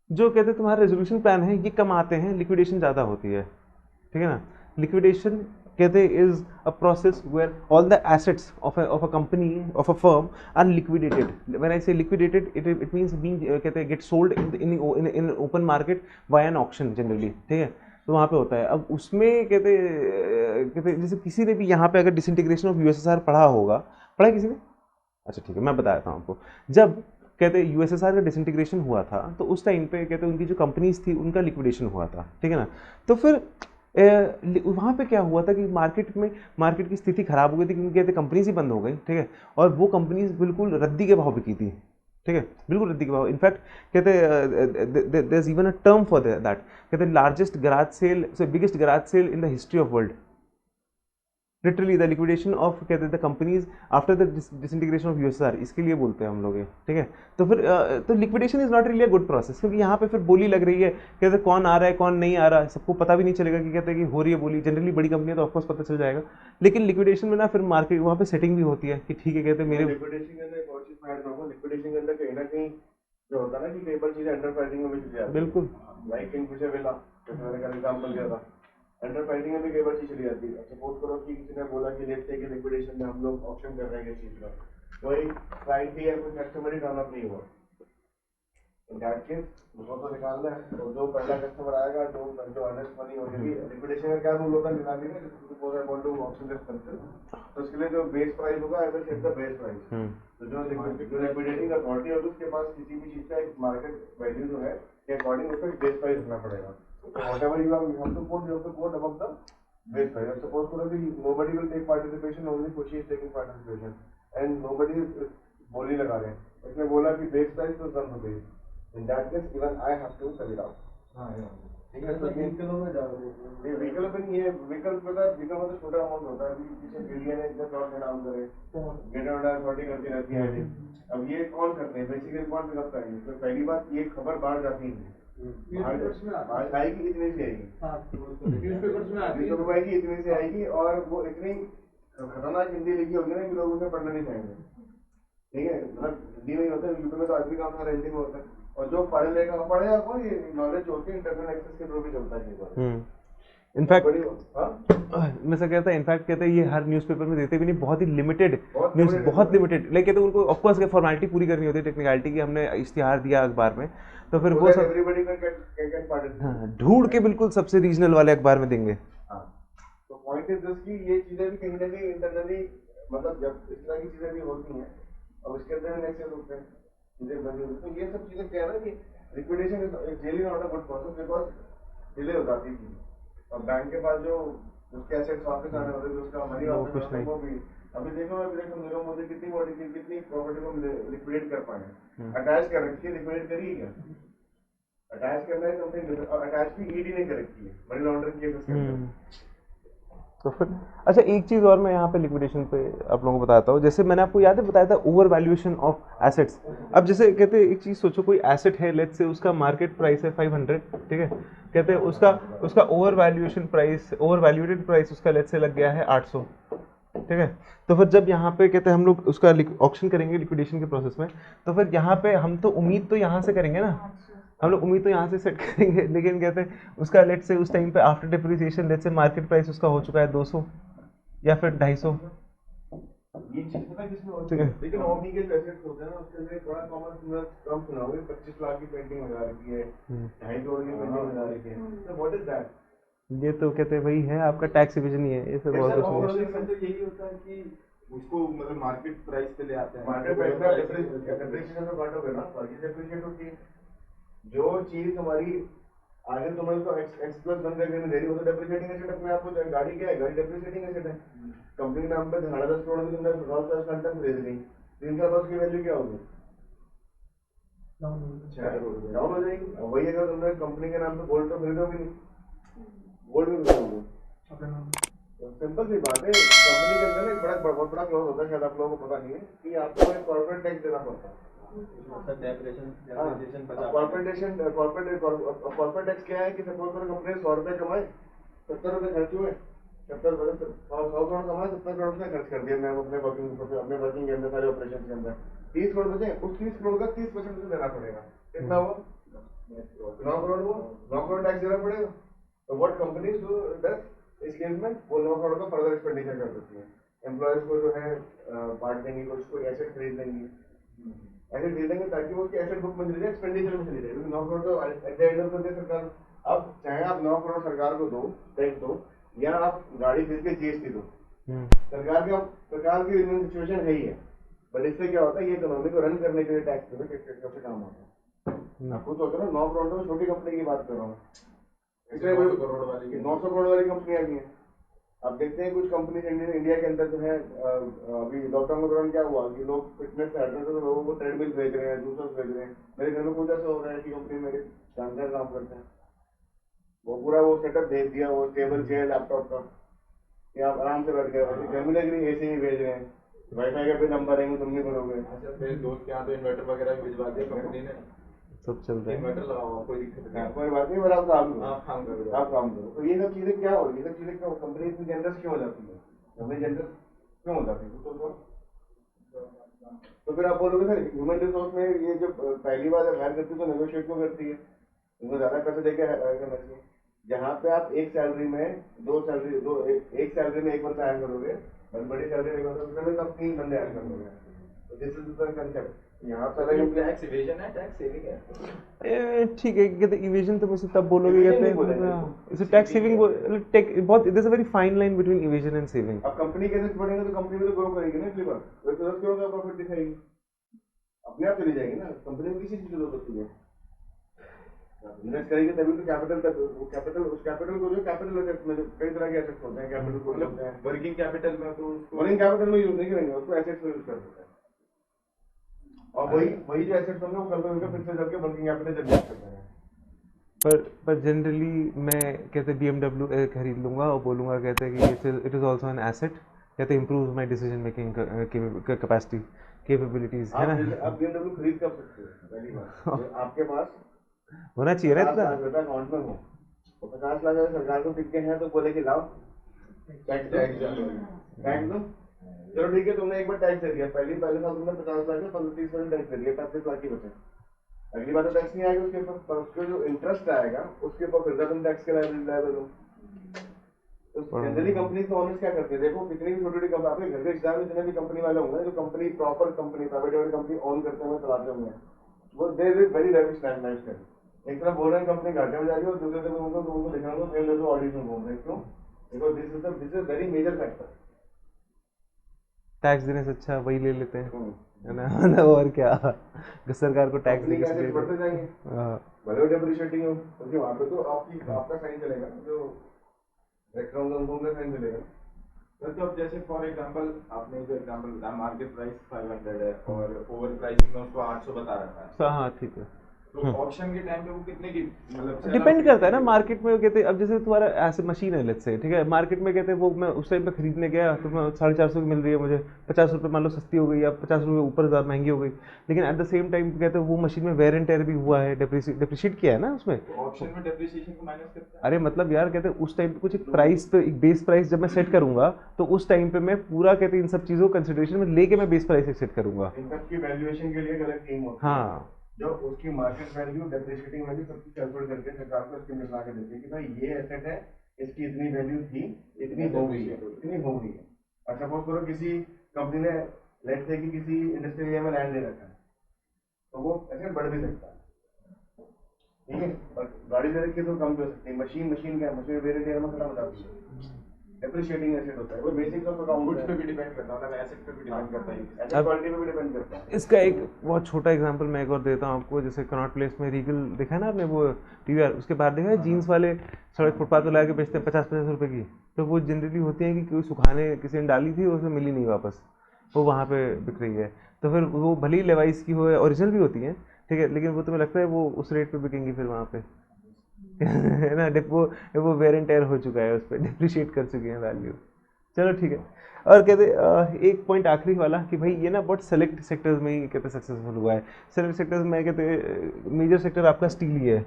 [SPEAKER 1] जो कहते हैं तुम्हारा रेजोल्यूशन प्लान है ये कम आते हैं, लिक्विडेशन ज़्यादा होती है, ठीक है ना। लिक्विडेशन कहते is a process where all the assets of a company of a firm are liquidated. When I say liquidated it means being कहते हैं get sold in open market by an auction generally, ठीक है। तो वहाँ पे होता है। अब उसमें कहते जैसे किसी ने भी यहाँ पे अगर डिसइंटीग्रेशन ऑफ यूएसएसआर पढ़ा होगा, पढ़ा किसी ने, अच्छा ठीक है मैं बताता हूँ आपको। जब कहते हैं यूएसएसआर का डिसइंटीग्रेशन हुआ था तो उस टाइम पे कहते हैं उनकी जो कंपनीज थी उनका लिक्विडेशन हुआ था, ठीक है ना। तो फिर वहाँ पे क्या हुआ था कि मार्केट की स्थिति खराब हो गई थी, क्योंकि कहते कंपनीज ही बंद हो गई, ठीक है। और वो कंपनीज बिल्कुल रद्दी के भाव बिकी थी, ठीक है, बिल्कुल रद्दी के भाव। इनफैक्ट कहते there is even a term for that, कहते largest garage sale, biggest garage sale in the history of world, literally the liquidation of कहते हैं the companies after the disintegration of USR, इसके लिए बोलते हैं हम लोग ये, ठीक है। तो फिर तो liquidation is not really a good process, क्योंकि यहाँ पे फिर बोली लग रही है, कहते कौन आ रहा है कौन नहीं आ रहा है सबको पता भी नहीं चलेगा कि कहते हैं कि हो रही है बोली। जनरली बड़ी कंपनी तो ऑफकोर्स पता चल जाएगा, लेकिन लिक्विडेशन में ना फिर मार्केट वहाँ पे सेटिंग भी होती है कि ठीक है कहते हैं मेरे
[SPEAKER 2] लिक्विडेशन के अंदर एक और चीज मैं ऐड करूंगा, लिक्विडेशन के अंदर कहीं ना कहीं जो होता है ना कि कई बार चीजें अंडर प्राइसिंग में भी चली जाती है,
[SPEAKER 1] बिल्कुल
[SPEAKER 2] लाइक किंगफिशर विला
[SPEAKER 3] जैसे मैंने कल एग्जाम्पल दिया था, अंडर प्राइसिंग में भी कई बार चीज चली जाती है। सपोज करो कि किसी ने बोला कि लेट्स से कि लिक्विडेशन में हम लोग ऑप्शन कर रहे हैं किसी चीज का, कोई क्लाइंट ही या कोई कस्टमर ही टर्न अप नहीं हुआ, इन दैट केस उसको तो निकालना है, और जो पहला कस्टमर आएगा जो जो अर्नेस्ट मनी हो जाएगी। लिक्विडेशन का क्या रूल होता है निकालने का, suppose I want to auction this concept, तो उसके लिए जो बेस प्राइस होगा I will set the base price. तो जो लिक्विडेटिंग अथॉरिटी होगी उसके पास किसी भी चीज का एक मार्केट वैल्यू जो है के अकॉर्डिंग उसका बेस प्राइस रखना पड़ेगा। Whatever you have to quote, you have to quote above the base price. Suppose करो कि nobody will take participation, only Khushi is taking participation and nobody बोली लगा रहे हैं, उसने बोला कि बेस प्राइस तो ₹1, in that case even I have to sell it out. हां ठीक है, तो व्हीकलों में जा रहे हैं, ये व्हीकल पे नहीं है, व्हीकल पे का व्हीकल में तो छोटा अमाउंट होता है। अभी पीछे मीडिया ने इतना प्लॉट डाउन करे, गेट आउट अथॉरिटी करती रहती है। अब ये कौन करते हैं बेसिकली, कौन पिकअप करेंगे? तो पहली बात ये खबर बाहर जाती है, न्यूज़पेपर्स में आएगी, इतने से आएगी, न्यूज़पेपर्स में आएगी, इतने से आएगी, और वो इतनी खतरनाक हिंदी लिखी होगी ना कि लोग उसे पढ़ना नहीं चाहेंगे। ठीक है, मतलब हिंदी में ही होता है, यूपी में तो आज भी काम सारा हिंदी में होता है, और जो पढ़े लेगा पढ़ेगा कौन, ये नॉलेज होती है इंटरनेट एक्सेस के थ्रू भी चलता है।
[SPEAKER 1] इनफैक्ट मैं सर कहता है, इनफैक्ट कहते हैं ये हर न्यूज़पेपर में देते भी नहीं, बहुत ही लिमिटेड न्यूज़, बहुत लिमिटेड, लेकिन कहते हैं उनको ऑफकोर्स के फॉर्मेलिटी पूरी करनी होती है, टेक्निकलिटी की, हमने इश्तिहार दिया अखबार में तो फिर वो सब ढूंढ के बिल्कुल सबसे रीजनल वाले अखबार में देंगे।
[SPEAKER 3] तो पॉइंट इज दिस कि ये चीजें भी कहीं ना कहीं इंटरनली, मतलब जब इस तरह की चीजें भी होती हैं और उसके अंदर नेक्स्ट होते हैं चीजें बनी होती, तो ये सब चीजें क्या है ना कि liquidation is really not a good process, because delay हो जाती है। और बैंक के पास जो उसके एसेट्स वापस आने होते हैं, उसका मनी वापस आता है, वो भी अभी देखो नीरव मोदी कितनी प्रॉपर्टी को लिक्विडेट कर पाए, अटैच कर रखी है, लिक्विडेट करी है क्या? अटैच करना है समथिंग, और अटैच भी ईडी ने कर रखी है मनी लॉन्ड्रिंग केसेस के अंदर।
[SPEAKER 1] तो फिर अच्छा, एक चीज़ और मैं यहाँ पे लिक्विडेशन पे आप लोगों को बताता हूँ। जैसे मैंने आपको याद है बताया था ओवर वैल्यूएशन ऑफ एसेट्स। अब जैसे कहते हैं एक चीज़ सोचो, कोई एसेट है, लेट्स से उसका मार्केट प्राइस है 500, ठीक है, कहते हैं उसका over valuation price, over valuated price उसका लेट्स से लग गया है 800, ठीक है। तो फिर जब यहाँ पे कहते हैं हम लोग उसका ऑक्शन करेंगे लिक्विडेशन के प्रोसेस में, तो फिर यहाँ पे हम तो उम्मीद तो यहाँ से करेंगे ना, हम लोग उम्मीद तो यहाँ से सेट करेंगे, लेकिन कहते हैं उसका लेट से उस टाइम पे आफ्टर डिप्रिसिएशन लेट से मार्केट प्राइस उसका हो चुका है 200 या फिर 250।
[SPEAKER 3] ये चीज पता किसमें होती है, लेकिन ओमनी के एसेट्स होते हैं ना, उसके अंदर बड़ा कॉमन कम सुना होगा, 25 लाख की पेंटिंग लगा रखी है, 2.5 करोड़ की पेंटिंग लगा रखी है, तो व्हाट इज दैट?
[SPEAKER 1] ये तो कहते हैं वही है आपका टैक्स इवेजन ही है, ये सब बहुत कुछ नहीं है।
[SPEAKER 2] तो यही होता है कि उसको मतलब मार्केट प्राइस पे ले आते हैं,
[SPEAKER 3] मार्केट प्राइस का डेप्रिसिएशन तो काटोगे ना, बाकी डेप्रिसिएट होती है जो चीज तुम्हारी आगे तुम्हें उसको एक्स प्लस वन करके दे रही हो, तो डेप्रिसिएटिंग एसेट अपने आप को, गाड़ी क्या है, गाड़ी डेप्रिसिएटिंग एसेट है, कंपनी के नाम पे 10.5 करोड़ की तुमने 10 कंटेंट खरीद ली, 3 साल बाद उसकी वैल्यू क्या होगी? डाउन हो जाएगी। और वही अगर तुमने कंपनी के नाम पे गोल्ड तो खरीदोगे नहीं, गोल्ड भी खरीदोगे। सिंपल सी बात है, कंपनी के अंदर ना बहुत बड़ा क्लॉज होता है, शायद आप लोगों को पता नहीं है, कि आपको एक कॉर्पोरेट टैक्स देना पड़ता है। कॉर्पोरेट टैक्स क्या है कि सपोज करो कंपनी 100 रुपए कमाए, 70 रुपए खर्च हुए, 70 करोड़ कमाए, 70 करोड़ रुपए खर्च कर दिया मैं अपने वर्किंग के अंदर, सारे ऑपरेशन के अंदर 30 करोड़ बचे, उस 30 करोड़ का 30% उसे देना पड़ेगा। कितना हुआ? 9 करोड़ हुआ, 9 करोड़ टैक्स देना पड़ेगा। तो व्हाट कंपनीज डू दैट इस केस में, वो 9 करोड़ का फर्दर एक्सपेंडिचर कर देती है, एम्प्लॉयज को जो है बांट देंगी, कुछ कोई एसेट खरीद लेंगी, ऐसे दे देंगे ताकि वो उसकी एसेट बुक में चली जाए, एक्सपेंडिचर में चली जाए, क्योंकि 9 करोड़ तो at the end of the day सरकार, अब चाहे आप 9 करोड़ सरकार को दो, टैक्स दो, या आप गाड़ी खरीद के जीएसटी दो, सरकार की सिचुएशन है ही है, बट इससे क्या होता है, ये इकोनॉमी को रन करने के लिए टैक्स से काम होता है। आपको तो होता है ना, 9 करोड़ तो छोटी कंपनी की बात कर रहा हूँ, 900 करोड़ वाली कंपनी आ गई है। अब देखते हैं कुछ कंपनी इंडिया के अंदर जो है, अभी लॉकडाउन के दौरान क्या हुआ कि लोग फिटनेस से हट रहे थे, तो लोगों को ट्रेडमिल भेज रहे हैं, जूसर्स भेज रहे हैं। मेरे घर में कुछ ऐसा हो रहा है कि कंपनी मेरे जानकार काम करते हैं, वो पूरा वो सेटअप भेज दिया, वो टेबल चेयर लैपटॉप का, कि आप आराम से बैठ गए, फैमिली के लिए ऐसे ही भेज रहे हैं, वाईफाई का भी नंबर रहेंगे, तुम नहीं करोगे।
[SPEAKER 2] अच्छा, मेरे दोस्त के यहाँ तो इन्वर्टर वगैरह भी भिजवा दिया कंपनी ने,
[SPEAKER 1] सब चल रहा है,
[SPEAKER 2] इन्वर्टर लगाओ, कोई दिक्कत नहीं,
[SPEAKER 3] कोई बात नहीं, आप काम करो,
[SPEAKER 2] आप
[SPEAKER 3] काम करो। तो ये सब चीजें क्या हो, ये सब चीजें क्यों कंपनी इतनी जनरस क्यों हो जाती है, कंपनी जनरस क्यों हो जाती है? तो फिर आप बोलोगे सर ह्यूमन रिसोर्स में ये जो पहली बार हायर करती है तो नेगोशिएट क्यों करती है, उनको ज्यादा पैसे देके हायर करना चाहिए। जहाँ पे आप एक सैलरी में एक सैलरी में एक बंदा हायर करोगे और बड़ी सैलरी में एक बंदा करोगे, तो आप 3 बंदे हायर कर लोगे। तो दिस इज द कंसेप्ट। यहाँ पे अगर
[SPEAKER 2] टैक्स इवेजन है, टैक्स सेविंग है।
[SPEAKER 1] ठीक है, कहते इवेजन तो मुझे तब बोलोगे,
[SPEAKER 3] Evasion
[SPEAKER 1] कहते
[SPEAKER 3] नहीं बोलेंगे
[SPEAKER 1] हैं इसे
[SPEAKER 3] इसको,
[SPEAKER 1] टैक्स
[SPEAKER 2] saving
[SPEAKER 1] सेविंग टेक बहुत, there is a very fine line between evasion and saving.
[SPEAKER 3] अब कंपनी के एसेट्स बढ़ेंगे तो कंपनी भी तो ग्रो करेगी ना, अगली बार वही तो 10 करोड़ का प्रॉफिट दिखाएगी, अपने आप चली जाएगी ना। कंपनी में किसी चीज की जरूरत होती है, इन्वेस्ट करेगी तभी तो कैपिटल का, वो कैपिटल, उस कैपिटल को जो कैपिटल एसेट्स में जो कई तरह के एसेट्स होते हैं, कैपिटल को
[SPEAKER 2] मतलब
[SPEAKER 3] बोलते हैं।
[SPEAKER 2] वर्किंग कैपिटल में तो उसको
[SPEAKER 3] वर्किंग कैपिटल में यूज नहीं करेंगे, उसको एसेट्स में यूज कर सकते हैं। और वही वही जो एसेट्स होंगे वो कल को उनका फिर से जाके वर्किंग कैपिटल जनरेट करते हैं।
[SPEAKER 1] पर जनरली मैं कहते BMW खरीद लूँगा और बोलूँगा कहते हैं कि it is also an asset, कहते improve my decision making capacity capabilities, है ना।
[SPEAKER 3] आप BMW खरीद कर सकते हो, पहली बात जो आपके पास
[SPEAKER 1] होना चाहिए ना
[SPEAKER 3] 50
[SPEAKER 1] इतना।
[SPEAKER 3] लाख रुपए अकाउंट में हो, और 50 लाख अगर सरकार को दिख गए हैं तो बोले कि लाओ टैक्स दो। चलो ठीक है, तुमने एक बार टैक्स दे दिया, पहले साल तुमने 50 लाख का 30% टैक्स दे दिया, 35 लाख की बचे। अगली बार तो टैक्स नहीं आएगा उसके ऊपर, पर उसके जो इंटरेस्ट आएगा उसके ऊपर फिर तुम टैक्स के लायबल हो। तो जनरली कंपनी तो ऑनर्स क्या करते हैं, देखो कितनी भी छोटी छोटी कंपनी, आपके घर के रिश्तेदार में जितने भी कंपनी वाले होंगे जो company proper company private company on करते हुए चलाते होंगे, वो दे इज वेरी लेविश लाइफस्टाइल। एक तरफ बोल रहे हैं कंपनी घाटे में जा रही है और दूसरे तरफ उनको दिखाना तो फेल हो, ऑडिट में घूम रहे हैं, क्यों? Because this is very major factor.
[SPEAKER 1] Tax देने से अच्छा वही ले लेते हैं, है ना। मतलब और क्या, सरकार को टैक्स
[SPEAKER 3] कंपनी
[SPEAKER 1] देने
[SPEAKER 3] के
[SPEAKER 1] से
[SPEAKER 3] एसेट्स बढ़ते जाएंगे,
[SPEAKER 1] हाँ।
[SPEAKER 3] भले वो डेप्रिशिएटिंग हो, क्योंकि वहाँ पे तो आपका साइन चलेगा, जो डायरेक्टर होंगे उनका साइन चलेगा।
[SPEAKER 2] तो अब जैसे फॉर एग्जांपल आपने जो एग्जांपल बताया, मार्केट प्राइस 500 है और ओवर प्राइसिंग में उसको 800 बता रखा है,
[SPEAKER 1] हाँ ठीक है।
[SPEAKER 2] तो ऑप्शन के टाइम पे वो कितने की मतलब
[SPEAKER 1] डिपेंड करता है ना मार्केट में, कहते हैं अब जैसे तुम्हारा ऐसे मशीन है लेट्स से, ठीक है, मार्केट में कहते हैं वो मैं उस टाइम पे खरीदने गया तो मैं 450 की मिल रही है मुझे, 50 रुपये मान लो सस्ती हो गई या 50 रुपये ऊपर ज़्यादा महंगी हो गई, लेकिन एट द सेम टाइम कहते हैं वो मशीन में वेयर एंड टेयर भी हुआ है, डिप्रिशिएट किया है ना उसमें।
[SPEAKER 2] ऑप्शन में डेप्रिसिएशन को माइनस करते हैं।
[SPEAKER 1] अरे मतलब यार कहते हैं उस टाइम पे कुछ एक प्राइस पे, एक बेस प्राइस जब मैं सेट करूंगा तो उस टाइम पे मैं पूरा कहते हैं इन सब चीज़ों को कंसिडरेशन में लेके मैं बेस प्राइस सेट करूंगा।
[SPEAKER 3] इन सब की वैल्यूएशन के लिए एक अलग टीम होती है,
[SPEAKER 1] हाँ
[SPEAKER 3] जो उसकी मार्केट वैल्यू, डेप्रिशिएटिंग वैल्यू सब कुछ कैलकुलेट करके सरकार को स्कीम बना के देती है कि भाई ये एसेट है, इसकी इतनी वैल्यू थी, इतनी हो गई है, इतनी हो गई है। और सपोज करो किसी कंपनी ने लेट्स से कि किसी इंडस्ट्रियल एरिया में लैंड ले रखा है, तो वो एसेट बढ़ भी सकता है, ठीक है, और गाड़ी ले रखी है तो कम भी हो सकती है। मशीन क्या है, मशीन वेरिएंट एरिया में खत्म हो जाती है, डेप्रिशिएटिंग एसेट होता है, वो बेसिक ऑफ अकाउंट
[SPEAKER 2] गुड्स पे भी डिपेंड करता है, मतलब एसेट पे भी डिपेंड करता है।
[SPEAKER 3] एसेट क्वालिटी पे भी डिपेंड करता है।
[SPEAKER 1] इसका एक बहुत छोटा एग्जांपल मैं एक और देता हूँ आपको, जैसे कनॉट प्लेस में रीगल देखा है ना आपने, वो पीवीआर, उसके बाहर देखा है जीन्स वाले सड़क फुटपाथ पर लगा के बेचते हैं 50-50 रुपए की, तो वो जनरली होती है कि कोई सुखाने किसी ने डाली थी और उसमें मिली नहीं वापस, वो वहाँ पे बिक रही है, तो फिर वो भली लेवाइस की हो, ओरिजिनल भी होती है, ठीक है, लेकिन वो तुम्हें लगता है वो उस रेट पे बिकेंगी फिर वहाँ पे है ना, वो वेयर एंड टेयर हो चुका है, उस पर डिप्रिशिएट कर चुकी है वैल्यू। चलो ठीक है। और कहते एक पॉइंट आखिरी वाला कि भाई ये ना बहुत सेलेक्ट सेक्टर्स में ही कहते सक्सेसफुल हुआ है, सेलेक्ट सेक्टर्स में कहते मेजर सेक्टर आपका स्टील ही है,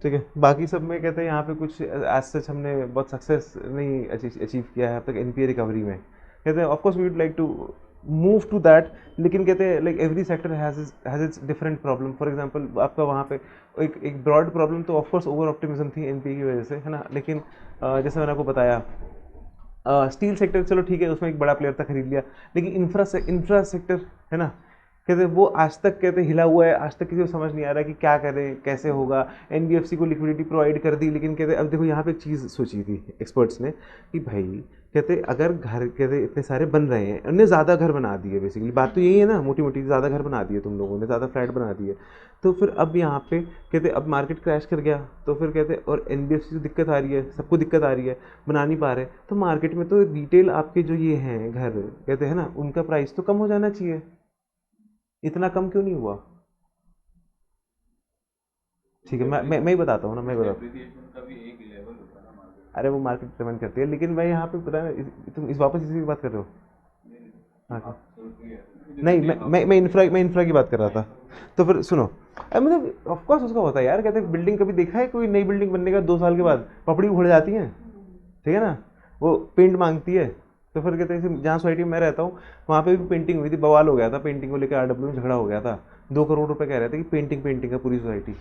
[SPEAKER 1] ठीक है, बाकी सब में कहते हैं यहाँ पे कुछ एज सच हमने बहुत सक्सेस नहीं अचीव किया है अब तक एनपीए रिकवरी में, कहते हैं of course we would like to move to that, लेकिन कहते हैं like every sector has its different problem. For example आपका वहाँ पे एक ब्रॉड प्रॉब्लम तो ऑफ कोर्स ओवर ऑप्टिमिज्म थी एनपीए की वजह से, है ना, लेकिन जैसे मैंने आपको बताया स्टील सेक्टर चलो ठीक है, उसमें एक बड़ा प्लेयर था खरीद लिया, लेकिन इंफ्रा सेक्टर है ना, कहते वो आज तक कहते हिला हुआ है, आज तक किसी को समझ नहीं आ रहा कि क्या करें, कैसे होगा। एनबीएफसी को लिक्विडिटी प्रोवाइड कर दी, लेकिन कहते अब देखो यहाँ पे एक चीज़ सोची थी एक्सपर्ट्स ने कि भाई कहते अगर घर कहते इतने सारे बन रहे हैं, उन्होंने ज़्यादा घर बना दिए, बेसिकली बात तो यही है ना, मोटी मोटी ज़्यादा घर बना दिए तुम लोगों ने, ज़्यादा फ्लैट बना दिए, तो फिर अब यहाँ पे कहते अब मार्केट क्रैश कर गया, तो फिर कहते और एनबीएफसी को दिक्कत आ रही है, सबको दिक्कत आ रही है, बना नहीं पा रहे, तो मार्केट में तो रिटेल आपके जो ये हैं घर कहते हैं ना, उनका प्राइस तो कम हो जाना चाहिए, इतना कम क्यों नहीं हुआ? ठीक है, मैं ही बताता हूँ ना, मैं बताता हूँ।
[SPEAKER 2] डेप्रिसिएशन का भी एक लेवल होता है ना मार्केट।
[SPEAKER 1] अरे वो मार्केट डिपेंड करती है, लेकिन मैं यहाँ पे पता है तुम इस वापस इसी की बात कर रहे हो। हाँ नहीं, मैं इंफ्रा की बात कर रहा था, तो फिर सुनो, मतलब ऑफ कोर्स उसका होता है यार, कहते हैं बिल्डिंग कभी देखा है कोई नई बिल्डिंग बनने का 2 साल के बाद पपड़ी उखड़ जाती है, ठीक है ना, वो पेंट मांगती है, तो फिर कहते हैं जहाँ सोसाइटी में मैं रहता हूँ वहाँ पे भी पेंटिंग हुई थी, बवाल हो गया था पेंटिंग को लेकर, आरडब्ल्यू में झगड़ा हो गया था, 2 करोड़ रुपए कह रहे थे कि पेंटिंग का पूरी सोसाइटी,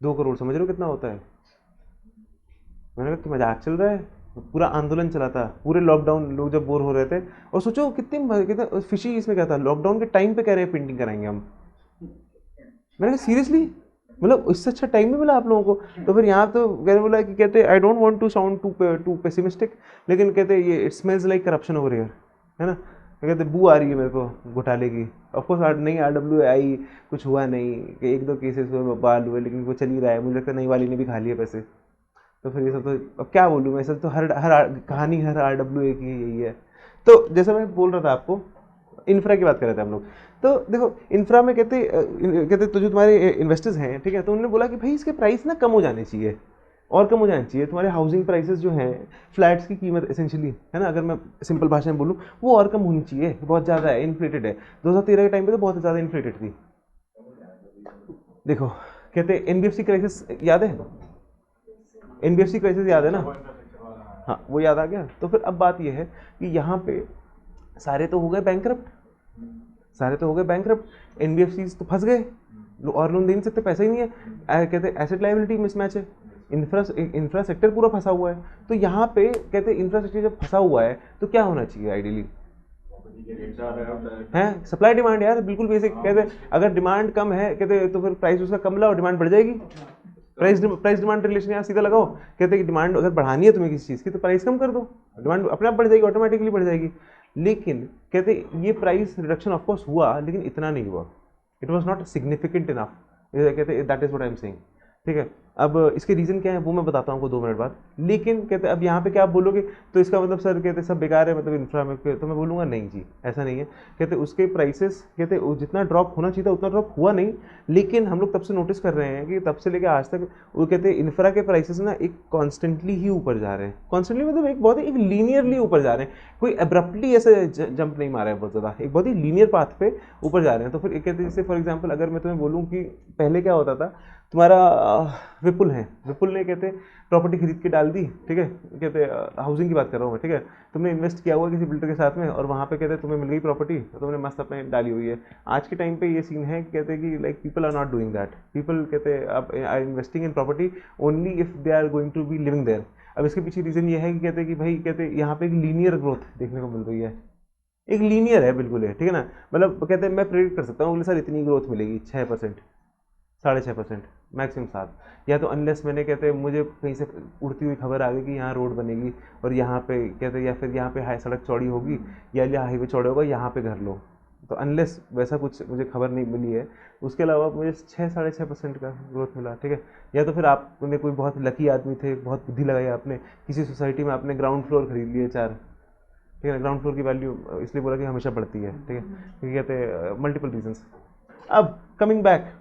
[SPEAKER 1] 2 करोड़, समझ रहे हो कितना होता है? मैंने कहा कि मजाक चल रहा है, पूरा आंदोलन चला था, पूरे लॉकडाउन लोग जब बोर हो रहे थे, और सोचो कितने कितना फिशी इसमें क्या था, लॉकडाउन के टाइम पे कह रहे हैं पेंटिंग कराएंगे हम। मैंने कहा सीरियसली, मतलब इससे अच्छा टाइम नहीं मिला आप लोगों को? तो फिर यहाँ तो मैंने बोला कि कहते I don't want to sound too pessimistic, लेकिन कहते ये it smells like corruption over here, है ना? कहते बू आ रही है मेरे को घोटाले की। ऑफकोर्स नहीं, RWI कुछ हुआ नहीं, कि 1-2 केसेस हुए, बाल हुए, लेकिन वो चल ही रहा है, मुझे लगता है नई वाली ने भी खा लिए पैसे। तो फिर ये सब तो अब क्या बोलूँ मैं, सब तो हर हर कहानी हर RWA की यही है। तो जैसा मैं बोल रहा था आपको, इंफ्रा की बात कर रहे थे हम लोग। तो देखो इंफ्रा में कहते तो जो तुम्हारे इन्वेस्टर्स हैं, ठीक है, तो उन्होंने बोला कि भाई इसके प्राइस ना कम हो जाने चाहिए, और कम हो जाने चाहिए। तुम्हारे हाउसिंग प्राइसेस जो हैं, फ्लैट्स की कीमत एसेंशियली, है ना, अगर मैं सिंपल भाषा में बोलूँ, वो और कम होनी चाहिए, बहुत ज़्यादा है, इन्फ्लेटेड है। 2013 के टाइम पे तो बहुत ज़्यादा इन्फ्लेटेड थी। देखो कहते NBFC क्राइसिस याद है? NBFC क्राइसिस याद है ना? हाँ, वो याद आ गया। तो फिर अब बात यह है कि यहाँ पे सारे तो हो गए बैंकरप्ट, सारे तो हो गए बैंकरप्ट, NBFCs तो फंस गए, और लोन दे नहीं सकते, पैसा ही नहीं है। कहते एसेट लायबिलिटी मिसमैच है, इंफ्रा सेक्टर पूरा फंसा हुआ है। तो यहाँ पे कहते इंफ्रास्ट्रक्चर जब फंसा हुआ है तो क्या होना चाहिए आइडियली? है सप्लाई डिमांड यार, बिल्कुल बेसिक। कहते अगर डिमांड कम है, कहते तो फिर प्राइस उसका कम लाओ, डिमांड बढ़ जाएगी। प्राइस डिमांड रिलेशन यहाँ सीधा लगाओ। कहते कि डिमांड अगर बढ़ानी है तुम्हें किसी चीज़ की, तो प्राइस कम कर दो, डिमांड अपने आप बढ़ जाएगी, ऑटोमेटिकली बढ़ जाएगी। लेकिन कहते ये प्राइस रिडक्शन ऑफकोर्स हुआ, लेकिन इतना नहीं हुआ, it was not significant enough. कहते that is what I am saying, ठीक है। अब इसके रीज़न क्या है वो मैं बताता हूँ आपको 2 मिनट बाद। लेकिन कहते अब यहाँ पे क्या आप बोलोगे, तो इसका मतलब सर कहते सब बेकार है, मतलब इंफ्रा में, तो मैं बोलूँगा नहीं जी, ऐसा नहीं है। कहते उसके प्राइसेस कहते जितना ड्रॉप होना चाहिए था उतना ड्रॉप हुआ नहीं, लेकिन हम लोग तब से नोटिस कर रहे हैं कि तब से लेकर आज तक वो कहते इंफ्रा के प्राइसेस ना एक कॉन्स्टेंटली ही ऊपर जा रहे हैं। कॉन्स्टेंटली मतलब एक बहुत ही एक लीनियरली ऊपर जा रहे हैं, कोई एब्रप्टली ऐसे जंप नहीं मारा है बहुत ज़्यादा, एक बहुत ही लीनियर पाथ पे ऊपर जा रहे हैं। तो फिर एक कहते जैसे फॉर एग्जाम्पल अगर मैं तुम्हें बोलूँ कि पहले क्या होता था, तुम्हारा विपुल है, विपुल ने कहते प्रॉपर्टी खरीद के डाल दी, ठीक है, कहते हाउसिंग की बात कर रहा हूँ मैं, ठीक है, तुमने इन्वेस्ट किया हुआ किसी बिल्डर के साथ में, और वहाँ पे कहते तुम्हें मिल गई प्रॉपर्टी, तो तुमने मस्त अपने डाली हुई है। आज के टाइम पे ये सीन है, कहते कि like people are not doing that, people कहते are investing in property only if they are going to be living there. अब इसके पीछे रीज़न ये है कि कहते कि भाई कहते यहाँ पे एक लीनियर ग्रोथ देखने को मिल रही है, एक लीनियर है बिल्कुल है, ठीक है ना, मतलब कहते हैं मैं प्रेडिक्ट कर सकता हूँ अगले साल इतनी ग्रोथ मिलेगी, 6%, 6.5%, मैक्सिमम 7, या तो अनलेस मैंने कहते मुझे कहीं से उड़ती हुई खबर आ गई कि यहाँ रोड बनेगी और यहाँ पे कहते या फिर यहाँ पे हाई सड़क चौड़ी होगी या हाईवे चौड़ा होगा, यहाँ पे घर लो, तो अनलेस वैसा कुछ मुझे खबर नहीं मिली है, उसके अलावा मुझे 6-6.5% का ग्रोथ मिला, ठीक है। या तो फिर आपने कोई बहुत लकी आदमी थे, बहुत बुद्धि लगाई आपने, किसी सोसाइटी में आपने ग्राउंड फ्लोर खरीद लिए 4, ठीक है, ग्राउंड फ्लोर की वैल्यू इसलिए बोला कि हमेशा बढ़ती है, ठीक है, क्योंकि कहते हैं मल्टीपल रीजंस। अब कमिंग बैक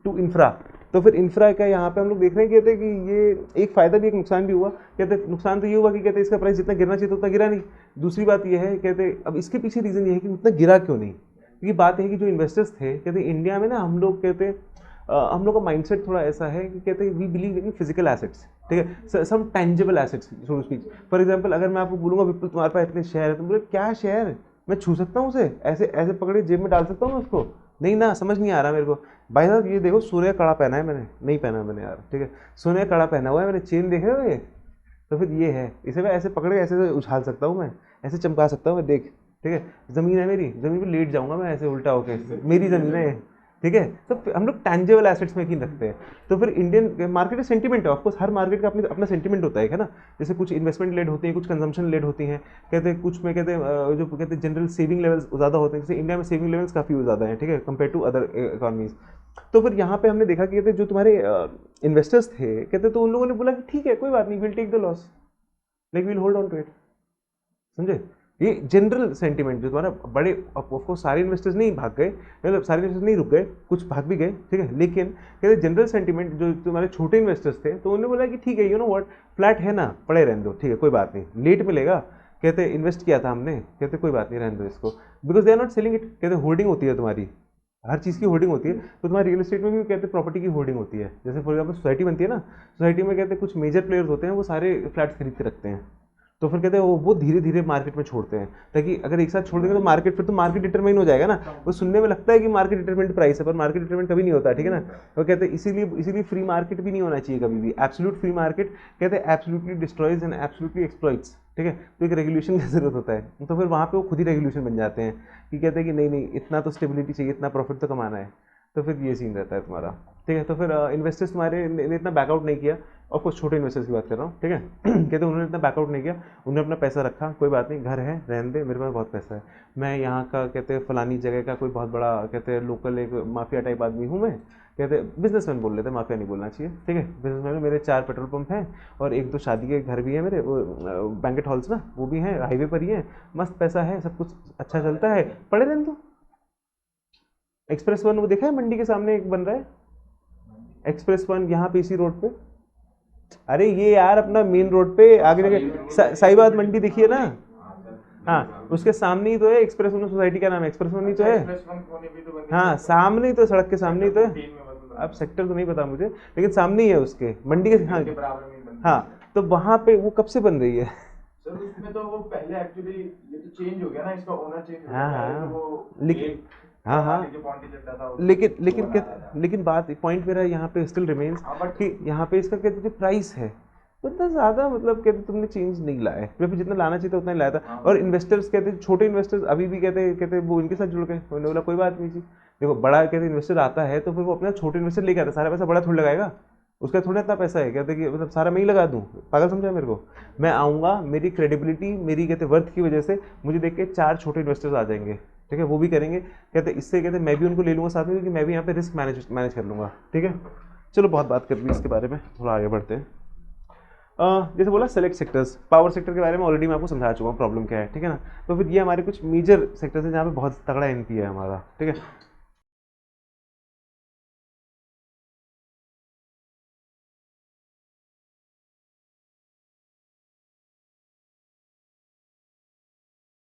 [SPEAKER 1] टू इंफ्रा, तो फिर इंफ्रा का यहाँ पे हम लोग देख रहे हैं, कहते हैं कि ये एक फ़ायदा भी एक नुकसान भी हुआ। कहते नुकसान तो ये हुआ कि कहते इसका प्राइस जितना गिरना चाहिए था उतना गिरा नहीं। दूसरी बात ये है, कहते अब इसके पीछे रीज़न ये है कि उतना गिरा क्यों नहीं, क्योंकि बात है कि जो इन्वेस्टर्स थे, कहते इंडिया में ना हम लोग कहते हम लोग का माइंडसेट थोड़ा ऐसा है कि कहते we believe in physical assets, ठीक है, some tangible assets, so to speak. For example अगर मैं आपको बोलूँगा विपुल तुम्हारे पास इतने शेयर है, तुम बोले क्या शेयर, मैं छू सकता हूँ उसे, ऐसे ऐसे पकड़े जेब में डाल सकता हूँ उसको, नहीं ना, समझ नहीं आ रहा मेरे को। भाई साहब ये देखो सूर्य कड़ा पहना है मैंने, नहीं पहना मैंने यार, ठीक है, सोने का कड़ा पहना हुआ है मैंने, चेन देख रहे हो ये, तो फिर ये है, इसे मैं ऐसे पकड़ के ऐसे उछाल सकता हूँ मैं, ऐसे चमका सकता हूँ मैं, देख, ठीक है, ज़मीन है मेरी, ज़मीन पे लेट जाऊँगा मैं ऐसे उल्टा होके, मेरी ज़मीन है ये, ठीक है। तो हम लोग टैंजिबल एसेट्स में यकीन रखते हैं। तो फिर इंडियन मार्केट में सेंटीमेंट है, ऑफकोर्स हर मार्केट का अपना सेंटीमेंट होता है ना, जैसे कुछ इन्वेस्टमेंट लेड होती है, कुछ कंजम्पशन लेड होती हैं, कहते हैं कुछ में कहते हैं जो कहते हैं जनरल सेविंग लेवल्स ज़्यादा होते हैं, जैसे इंडिया में सेविंग लेवल्स काफ़ी ज़्यादा हैं, ठीक है, कंपेयर टू अदर इकॉनमीज। तो फिर यहाँ पे हमने देखा कि कहते जो तुम्हारे इन्वेस्टर्स थे, कहते तो उन लोगों ने बोला कि ठीक है कोई बात नहीं, will take the loss, like will hold on to it, समझे। ये जनरल सेंटीमेंट जो तुम्हारा बड़े, ऑफकोर्स सारे इन्वेस्टर्स नहीं भाग गए, मतलब सारे इन्वेस्टर्स नहीं रुक गए, कुछ भाग भी गए, ठीक है, लेकिन कहते जनरल सेंटीमेंट जो तुम्हारे छोटे इन्वेस्टर्स थे, तो उन्होंने बोला कि ठीक है, यू नो व्हाट, फ्लैट है ना, पड़े रहने दो, ठीक है, कोई बात नहीं, लेट मिलेगा, कहते इन्वेस्ट किया था हमने, कहते कोई बात नहीं, रहने दो इसको, because they are not selling it. कहते होल्डिंग होती है तुम्हारी, हर चीज़ की होल्डिंग होती है, तो तुम्हारी रियल एस्टेट में भी कहते प्रॉपर्टी की होल्डिंग होती है। जैसे फॉर एग्जाम्पल सोसाइटी बनती है ना, सोसाइटी में कहते कुछ मेजर प्लेयर्स होते हैं, वो सारे फ्लैट्स खरीद के रखते हैं, तो फिर कहते हैं वो धीरे धीरे मार्केट में छोड़ते हैं, ताकि अगर एक साथ छोड़ देंगे तो मार्केट, फिर तो मार्केट डिटरमाइन हो जाएगा ना। वो सुनने में लगता है कि मार्केट डिटरमाइंड प्राइस है, पर मार्केट डिटरमाइंड कभी नहीं होता, ठीक है ना। वो कहते हैं इसीलिए फ्री मार्केट भी नहीं होना चाहिए कभी भी। एब्सोल्यूट फ्री मार्केट कहते हैं absolutely destroys and absolutely exploits, ठीक है। तो एक रेगुलेशन की जरूरत होता है, तो फिर वहाँ पे वो खुद ही रेगुलेशन बन जाते हैं कि कहते हैं कि नहीं नहीं, इतना तो स्टेबिलिटी चाहिए, इतना प्रॉफिट तो कमाना है। तो फिर ये सीन रहता है तुम्हारा, ठीक है। तो फिर इन्वेस्टर्स तुम्हारे ने इतना बैकआउट नहीं किया, और कुछ छोटे इन्वेस्टर्स की बात कर रहा हूँ, ठीक है। कहते हैं उन्होंने इतना बैकआउट नहीं किया, उन्होंने अपना पैसा रखा, कोई बात नहीं, घर है, रहने दे, मेरे पास बहुत पैसा है, मैं यहाँ का कहते हैं फलानी जगह का कोई बहुत बड़ा कहते हैं लोकल एक माफिया टाइप आदमी हूँ मैं, कहते हैं बिजनेसमैन बोल लेते हैं, माफिया नहीं बोलना चाहिए, ठीक है। बिजनेसमैन, मेरे 4 पेट्रोल पंप हैं और 1-2 शादी के घर भी है मेरे, वो बैंकेट हॉल्स ना वो भी हैं, हाईवे पर ही है, मस्त पैसा है, सब कुछ अच्छा चलता है, पड़े रहने दो। एक्सप्रेस 1 वो देखा है मंडी के सामने एक बन रहा है, एक्सप्रेस 1 यहाँ पे इसी रोड पे, अरे ये यार अपना मेन रोड पे आगे देखे साईबाद मंडी देखिए ना, हाँ उसके सामने ही तो है एक्सप्रेस 1 सोसाइटी, का नाम एक्सप्रेस 1 ही तो है, हाँ सामने ही तो, सड़क के सामने ही तो है। अब सेक्टर तो नहीं पता मुझे, लेकिन सामने ही है उसके मंडी के, हाँ हाँ। तो वहाँ पे वो कब से बन रही है?
[SPEAKER 2] सर उसमें तो वो पहले एक्चुअली ये तो चेंज हो गया ना, इसका ओनर चेंज हो गया,
[SPEAKER 1] हाँ
[SPEAKER 2] पहले
[SPEAKER 1] हाँ,
[SPEAKER 2] तो वो
[SPEAKER 1] लेकिन हाँ हाँ, लेकिन बात पॉइंट मेरा यहाँ पे स्टिल रिमेन्स कि यहाँ पे इसका कहते जो प्राइस है उतना ज़्यादा, मतलब कहते तुमने चेंज नहीं लाया है, फिर जितना लाना चाहिए था उतना ही लाया था। और इन्वेस्टर्स कहते छोटे इन्वेस्टर्स अभी भी कहते वो इनके साथ जुड़ गए, उन्होंने बोला कोई बात नहीं जी, देखो बड़ा कहते इन्वेस्टर आता है तो फिर वो अपना छोटे इन्वेस्टर लेके आता है, सारा पैसा बड़ा थोड़ी लगाएगा, उसका थोड़ा इतना पैसा है, कहते कि मतलब सारा मैं ही लगा दूँ, पागल समझा मेरे को। मैं आऊँगा, मेरी क्रेडिबिलिटी, मेरी कहते वर्थ की वजह से मुझे देख के 4 छोटे इन्वेस्टर्स आ जाएंगे, ठीक है, वो भी करेंगे, कहते इससे कहते मैं भी उनको ले लूँगा साथ में, क्योंकि मैं भी यहाँ पे रिस्क मैनेज कर लूँगा, ठीक है। चलो बहुत बात कर ली इसके बारे में, थोड़ा आगे बढ़ते हैं। जैसे बोला सेलेक्ट सेक्टर्स, पावर सेक्टर के बारे में ऑलरेडी मैं आपको समझा चुका हूँ प्रॉब्लम क्या है, ठीक है ना। तो फिर ये हमारे कुछ मेजर सेक्टर्स हैं जहाँ पे बहुत तगड़ा एनपी है हमारा, ठीक है।